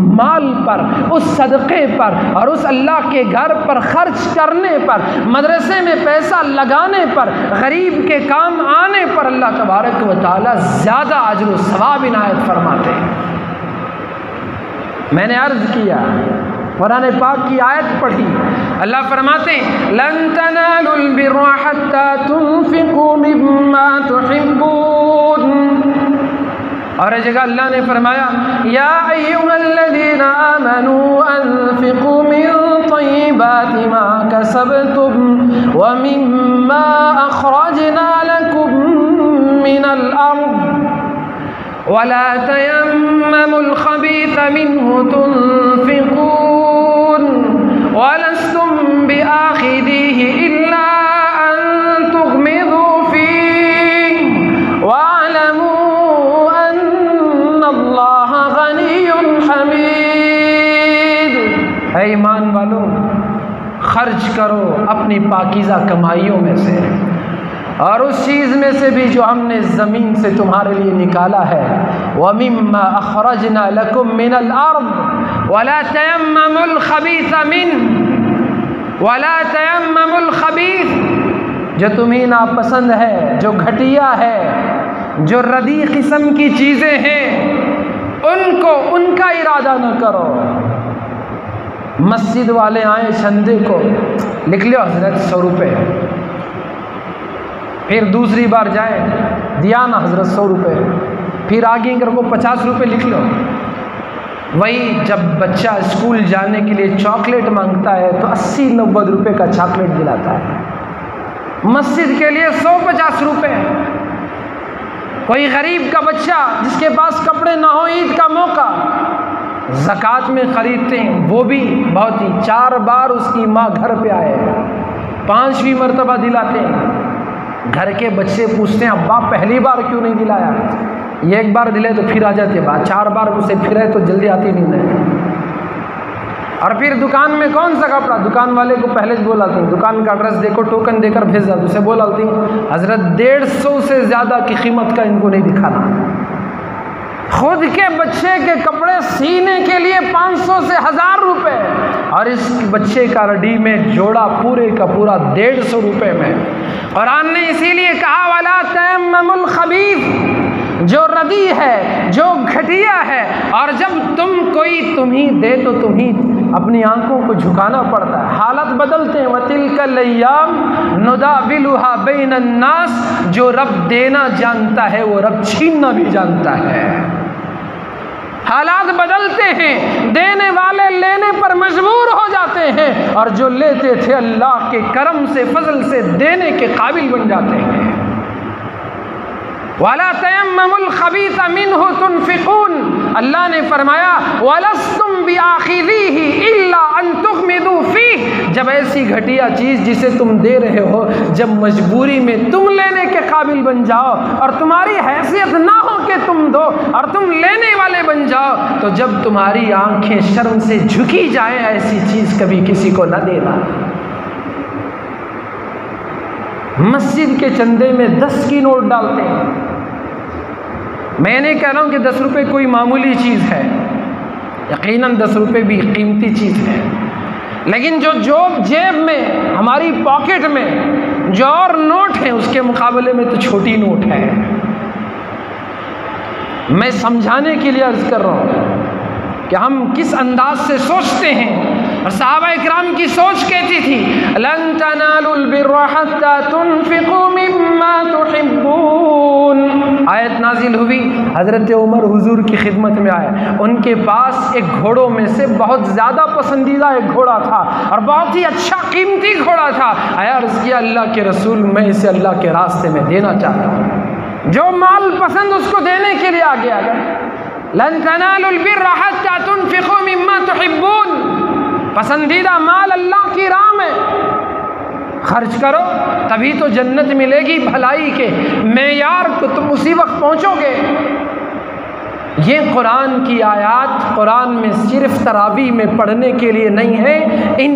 माल पर, उस सदक़े पर और उस अल्लाह के घर पर खर्च करने पर, मदरसे में पैसा लगाने पर, गरीब के काम आने पर अल्लाह तबारक व तआला ज़्यादा अजर व सवाब इनायत फरमाते हैं। मैंने अर्ज़ किया, कुरान पाक की आयत पढ़ी, अल्लाह फरमाते हैं लन तनालुल बिर्रा हत्ता तुनफिकू मिम्मा तुहिब्बून, और इस जगह अल्लाह ने फरमाया या अय्युहल्लज़ीना आमनू अनफिकू मिन तय्यिबाति मा कसबतुम व मिम्मा अखरजना लकुम मिनल अर्द वला तयम्ममुल खबीथ मिन्हु तुनफिकून वलस्तुम बिआखिदिही इल्ला अन तुग़मिदू फीही वअलमू अल्लाह गनियुन हमीद। है ईमान वालों, खर्च करो अपनी पाकीज़ा कमाइयों में से, और उस चीज़ में से भी जो हमने ज़मीन से तुम्हारे लिए निकाला है। व मिम्मा अखरजना लकुम मिनल अर्द वला तयम्ममुल खबीथ मिन्हु वला तयम्ममुल खबीथ, जो तुम्हें नापसंद है, जो घटिया है, जो रदी किस्म की चीज़ें हैं, उनको, उनका इरादा न करो। मस्जिद वाले आए चंदे को, लिख लो हज़रत 100 रुपये, फिर दूसरी बार जाए दिया ना हज़रत 100 रुपये, फिर आगे कर को 50 रुपये लिख लो। वही जब बच्चा स्कूल जाने के लिए चॉकलेट मांगता है तो 80-90 रुपये का चॉकलेट दिलाता है। मस्जिद के लिए 150 रुपये। कोई गरीब का बच्चा जिसके पास कपड़े ना हो, ईद का मौका, ज़कात में ख़रीदते हैं, वो भी बहुत ही 4 बार उसकी माँ घर पे आए, 5वीं मरतबा दिलाते हैं। घर के बच्चे पूछते हैं अब्बा पहली बार क्यों नहीं दिलाया? ये एक बार दिले तो फिर आ जाते, बात 4 बार उसे फिर तो जल्दी आती नहीं है। और फिर दुकान में कौन सा कपड़ा, दुकान वाले को पहले से बोला थी, दुकान का एड्रेस देखो, टोकन देकर भेज दो, उसे बोला थी हज़रत 150 से ज़्यादा की कीमत का इनको नहीं दिखाना। खुद के बच्चे के कपड़े सीने के लिए 500 से 1000 रुपये, और इस बच्चे का रेडीमेड जोड़ा पूरे का पूरा 150 रुपये में। कुरान ने इसीलिए कहा वाला तयम्ममुल खबीथ, जो रदी है, जो घटिया है, और जब तुम्हें दे तो तुम्हें अपनी आंखों को झुकाना पड़ता है। हालत बदलते हैं। वतिलकल अय्याम नुदाविलुहा बैनन नास, जो रब देना जानता है वो रब छीनना भी जानता है। हालात बदलते हैं, देने वाले लेने पर मजबूर हो जाते हैं, और जो लेते थे अल्लाह के करम से, फजल से देने के काबिल बन जाते हैं। वला तयम्ममुल खबीथ मिन्हु तुनफिकून, अल्लाह ने फरमाया वलस्तुम बिआखिज़ीही इल्ला अन तुग़मिदू फ़ीह, जब ऐसी घटिया चीज़ जिसे तुम दे रहे हो, जब मजबूरी में तुम लेने के काबिल बन जाओ और तुम्हारी हैसियत ना हो कि तुम दो और तुम लेने वाले बन जाओ, तो जब तुम्हारी आंखें शर्म से झुकी जाए, ऐसी चीज़ कभी किसी को न देना। मस्जिद के चंदे में 10 की नोट डालते हैं। मैं नहीं कह रहा हूँ कि 10 रुपये कोई मामूली चीज़ है, यकीनन 10 रुपये भी कीमती चीज़ है, लेकिन जो जेब में, हमारी पॉकेट में जो और नोट है उसके मुकाबले में तो छोटी नोट है। मैं समझाने के लिए अर्ज़ कर रहा हूँ कि हम किस अंदाज से सोचते हैं और सहाबा इकराम की सोच कहती थी लन तनालुल बिर्रा हत्ता तुनफिकू मिम्मा तुहिब्बून। आयत नाजिल हुई, हज़रत उमर हुजूर की खिदमत में आए, उनके पास एक घोड़ों में से बहुत ज़्यादा पसंदीदा एक घोड़ा था और बहुत ही अच्छा कीमती घोड़ा था। आया अर्ज़ किया अल्लाह के रसूल, मैं इसे अल्लाह के रास्ते में देना चाहता हूँ। जो माल पसंद उसको देने के लिए आगे आ गए। लन तनालुल बिर्रा हत्ता तुनफिकू मिम्मा तुहिब्बून, पसंदीदा माल अल्लाह की राह में खर्च करो, तभी तो जन्नत मिलेगी। भलाई के मेयार को तुम उसी वक्त पहुँचोगे। ये कुरान की आयत कुरान में सिर्फ तरावी में पढ़ने के लिए नहीं है, इन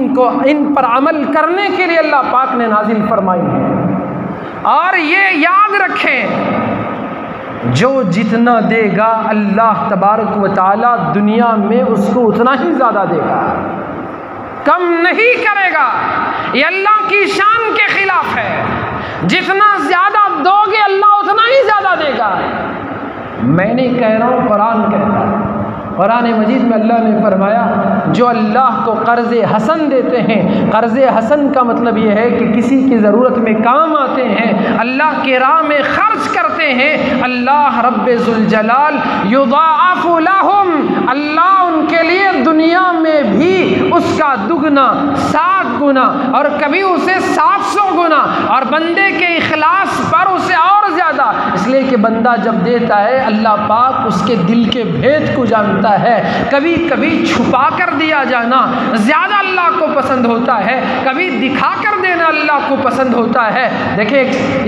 पर अमल करने के लिए अल्लाह पाक ने नाजिल फरमाई है। और ये याद रखें, जो जितना देगा अल्लाह तबारक व तआला दुनिया में उसको उतना ही ज़्यादा देगा, कम नहीं करेगा। ये अल्लाह की शान के खिलाफ है। जितना ज़्यादा दोगे अल्लाह उतना ही ज़्यादा देगा। मैं नहीं कह रहा हूँ, कुरान कहता है। कुरान मजीद में अल्लाह ने फरमाया जो अल्लाह को कर्ज़ हसन देते हैं, कर्ज़ हसन का मतलब ये है कि किसी की ज़रूरत में काम आते हैं, अल्लाह के राह में खर्च करते हैं, अल्लाह रब्बे ज़ुल जलाल युदाअफ़ु लहुम, अल्लाह उनके लिए दुनिया में भी उसका दुगना 7 गुना और कभी उसे 700 गुना और बंदे के इखलास पर उसे और ज़्यादा। इसलिए कि बंदा जब देता है अल्लाह पाक उसके दिल के भेद को जानता है। कभी कभी छुपा कर दिया जाना ज़्यादा अल्लाह को पसंद होता है, कभी दिखा कर देना अल्लाह को पसंद होता है। देखिए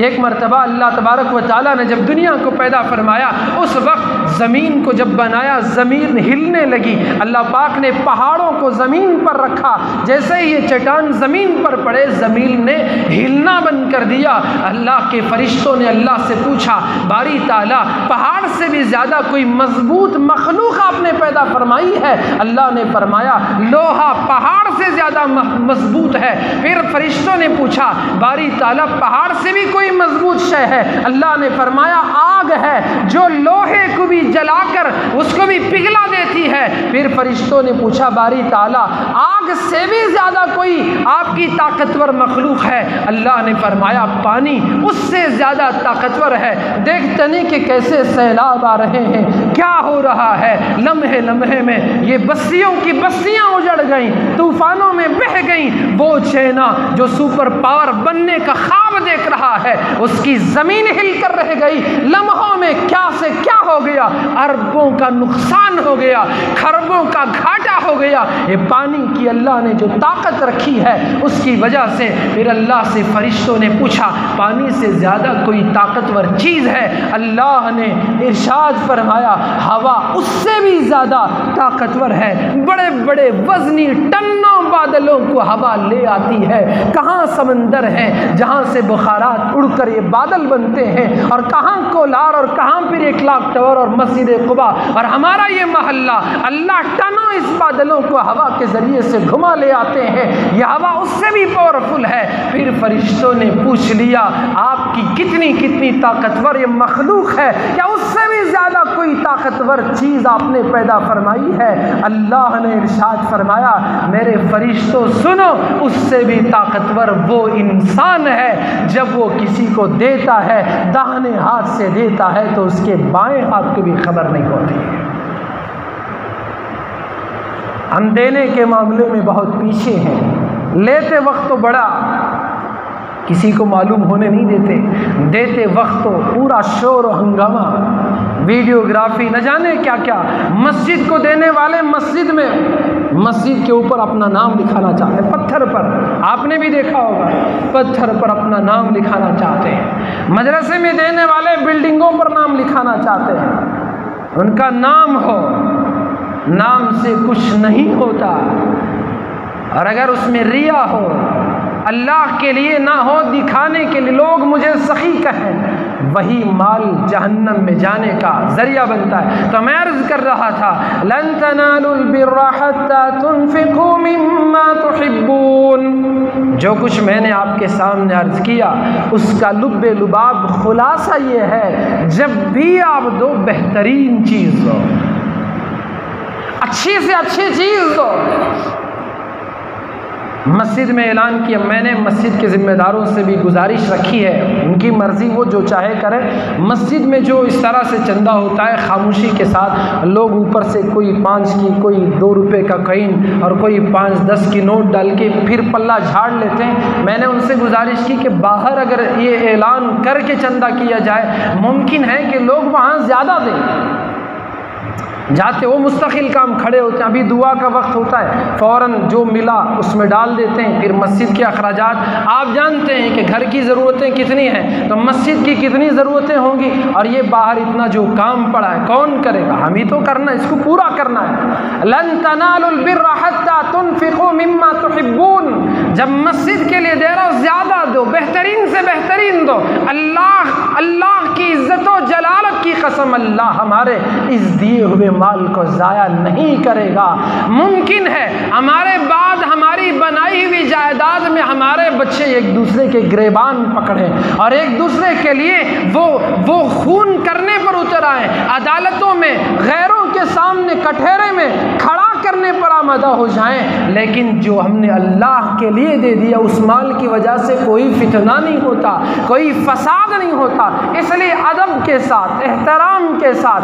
एक मरतबा अल्लाह तबारक व तआला ने जब दुनिया को पैदा फरमाया, उस वक्त ज़मीन को जब बनाया, ज़मीन हिलने लगी। अल्लाह पाक ने पहाड़ों को ज़मीन पर रखा, जैसे ही ये चट्टान ज़मीन पर पड़े ज़मीन ने हिलना बंद कर दिया। अल्लाह के फरिश्तों ने अल्लाह से पूछा, बारी ताला पहाड़ से भी ज़्यादा कोई मजबूत मखलूक आपने पैदा फरमाई है? अल्लाह ने फरमाया लोहा पहाड़ से ज़्यादा मजबूत है। फिर फरिश्तों ने पूछा, बारी ताला पहाड़ से भी कोई मजबूत शय है? अल्लाह ने फरमाया आग है जो लोहे को भी जलाकर उसको भी पिघला देती है। फिर फरिश्तों ने पूछा, बारी ताला आग से भी ज़्यादा कोई आपकी ताकतवर मखलूक है? अल्लाह ने फरमाया पानी उससे ज़्यादा ताकतवर है। देखते नहीं कि कैसे सैलाब आ रहे हैं, क्या हो रहा है। लम्हे लम्हे में ये बस्तियों की बस्तियाँ उजड़ गईं, तूफानों में बह गईं। वो चाइना जो सुपर पावर बनने का ख्वाब देख रहा है, उसकी ज़मीन हिलकर रह गई। लम्हों में क्या से क्या हो गया, अरबों का नुकसान हो गया, खरबों का घाटा हो गया। ये पानी की अल्लाह ने जो ताकत रखी है उसकी वजह से। फिर अल्लाह से फरिश्तों ने पूछा, पानी से ज़्यादा कोई ताकतवर चीज़ है? अल्लाह ने इरशाद फरमाया हवा उससे भी ज़्यादा ताकतवर है। बड़े बड़े वज़नी टन्नों बादलों को हवा ले आती है। कहाँ समंदर है जहाँ से बुखारात उड़कर ये बादल बनते हैं, और कहाँ कोलार, और कहाँ फिर 1 लाख टावर और मस्जिद कुबा और हमारा ये मोहल्ला। अल्लाह टनों इस बादलों को हवा के ज़रिए से घुमा ले आते हैं। यह हवा उससे भी पावरफुल है। फिर फरिश्तों ने पूछ लिया, आपकी कितनी कितनी ताकतवर ये मखलूक है, क्या उससे भी ज़्यादा कोई ताकतवर चीज़ आपने पैदा फरमाई है? अल्लाह ने इरशाद फरमाया, मेरे फरिश्तों सुनो, उससे भी ताकतवर वो इंसान है जब वो किसी को देता है, दाहिने हाथ से देता है तो उसके बाएं हाथ को भी खबर नहीं होती है। हम देने के मामले में बहुत पीछे हैं। लेते वक्त तो बड़ा किसी को मालूम होने नहीं देते, देते वक्त तो पूरा शोर और हंगामा, वीडियोग्राफी, न जाने क्या क्या। मस्जिद को देने वाले मस्जिद के ऊपर अपना नाम लिखाना चाहते हैं, पत्थर पर। आपने भी देखा होगा, पत्थर पर अपना नाम लिखाना चाहते हैं। मदरसे में देने वाले बिल्डिंगों पर नाम लिखाना चाहते हैं। उनका नाम हो, नाम से कुछ नहीं होता। और अगर उसमें रिया हो, अल्लाह के लिए ना हो, दिखाने के लिए लोग मुझे सही कहें, वही माल जहन्नम में जाने का ज़रिया बनता है। तो मैं अर्ज़ कर रहा था, लन तनालुल बिर्रा हत्ता तुनफिकू मिम्मा तुहिब्बून। जो कुछ मैंने आपके सामने अर्ज़ किया उसका लुब्बे लुबाब खुलासा ये है, जब भी आप दो बेहतरीन चीज़ दो, अच्छी से अच्छी चीज़ दो। मस्जिद में ऐलान किया। मैंने मस्जिद के ज़िम्मेदारों से भी गुजारिश रखी है, उनकी मर्ज़ी, वो जो चाहे करें। मस्जिद में जो इस तरह से चंदा होता है खामोशी के साथ, लोग ऊपर से कोई 5 की, कोई 2 रुपये का कॉइन और कोई 5-10 की नोट डाल के फिर पल्ला झाड़ लेते हैं। मैंने उनसे गुजारिश की कि बाहर अगर ये ऐलान करके चंदा किया जाए, मुमकिन है कि लोग वहाँ ज़्यादा दें। जाते वो मुस्तकिल काम खड़े होते हैं, अभी दुआ का वक्त होता है, फ़ौरन जो मिला उसमें डाल देते हैं। फिर मस्जिद के अखराजात आप जानते हैं कि घर की ज़रूरतें कितनी हैं, तो मस्जिद की कितनी ज़रूरतें होंगी, और ये बाहर इतना जो काम पड़ा है कौन करेगा? हम ही तो करना है, इसको पूरा करना है। लन तनालुल बिर्रा हत्ता तुनफिकू मिम्मा तुहिब्बून। जब मस्जिद के लिए दे रहा हो ज़्यादा दो, बेहतरीन से बेहतरीन दो। अल्लाह की इज़्ज़त व जलालत की कसम, अल्लाह हमारे इस दिए हुए माल को ज़ाया नहीं करेगा। मुमकिन है हमारे बाद हमारी बनाई हुई जायदाद में हमारे बच्चे एक दूसरे के गिरबान पकड़ें और एक दूसरे के लिए वो खून करने पर उतर आए, अदालतों में गैरों के सामने कटहरे में खड़ा करने पर आमादा हो जाएं। लेकिन जो हमने अल्लाह के लिए दे दिया, उस माल की वजह से कोई फितना नहीं होता, कोई फसाद नहीं होता। इसलिए अदब के साथ, एहतराम के साथ,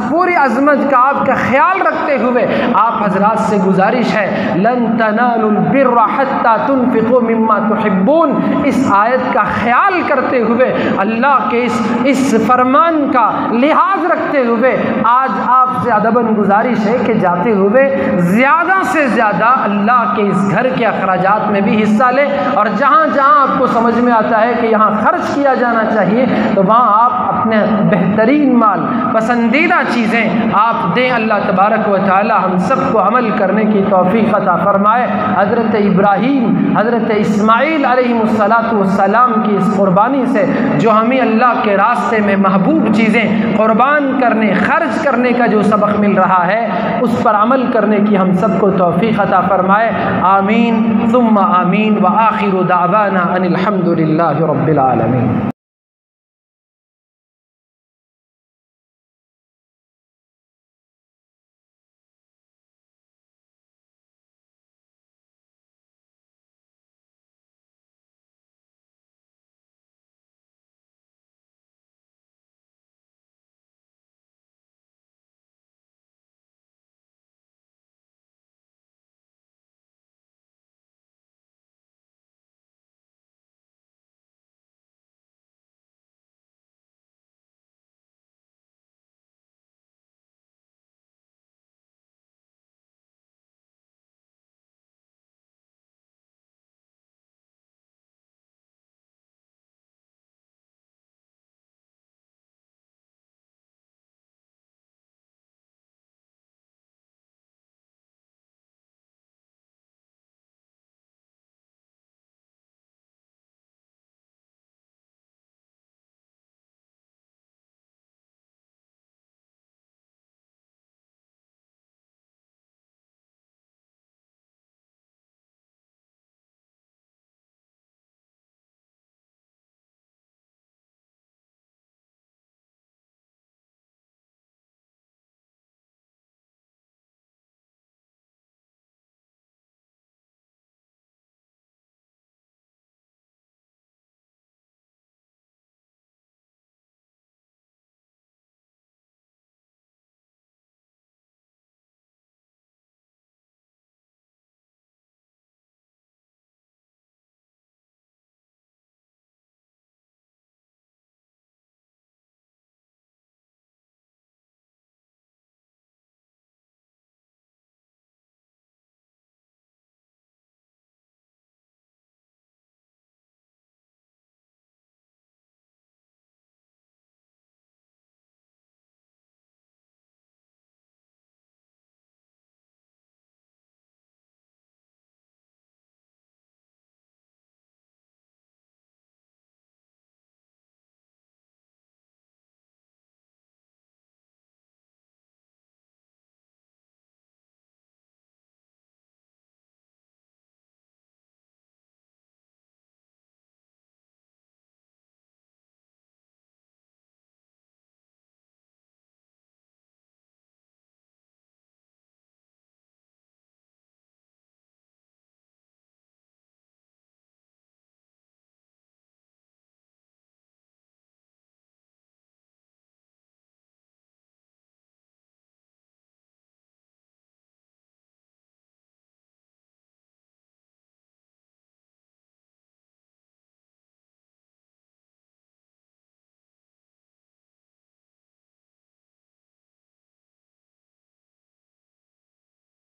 पूरी अज़मत का आपका ख्याल रखते हुए आप हजरात से गुजारिश है, लन तनालुल बिर्रा हत्ता तुनफिकू मिम्मा तुहिब्बून। इस आयत का ख्याल करते हुए, अल्लाह के इस फरमान का लिहाज रखते हुए आज आपसे अदबन गुजारिश है कि जाते हुए ज़्यादा से ज़्यादा अल्लाह के इस घर के अखराजात में भी हिस्सा लें, और जहाँ जहाँ आपको समझ में आता है कि यहाँ खर्च किया जाना चाहिए, तो वहाँ आप अपने बेहतरीन माल, पसंदीदा चीज़ें आप दें। अल्लाह तबारक व तआला हम सबको अमल करने की तौफीक अता फरमाए। हज़रत इब्राहीम, हज़रत इस्माईल अलैहिस्सलाम की इस क़ुरबानी से जो हमें अल्लाह के रास्ते में महबूब चीज़ें क़ुरबान करने, खर्च करने का जो सबक मिल रहा है, उस पर अमल करने की हम सबको तौफीक अता फरमाए। आमीन सुम्मा आमीन व आखिरु दावाना अनिल हम्दुलिल्लाहि रब्बिल आलमीन।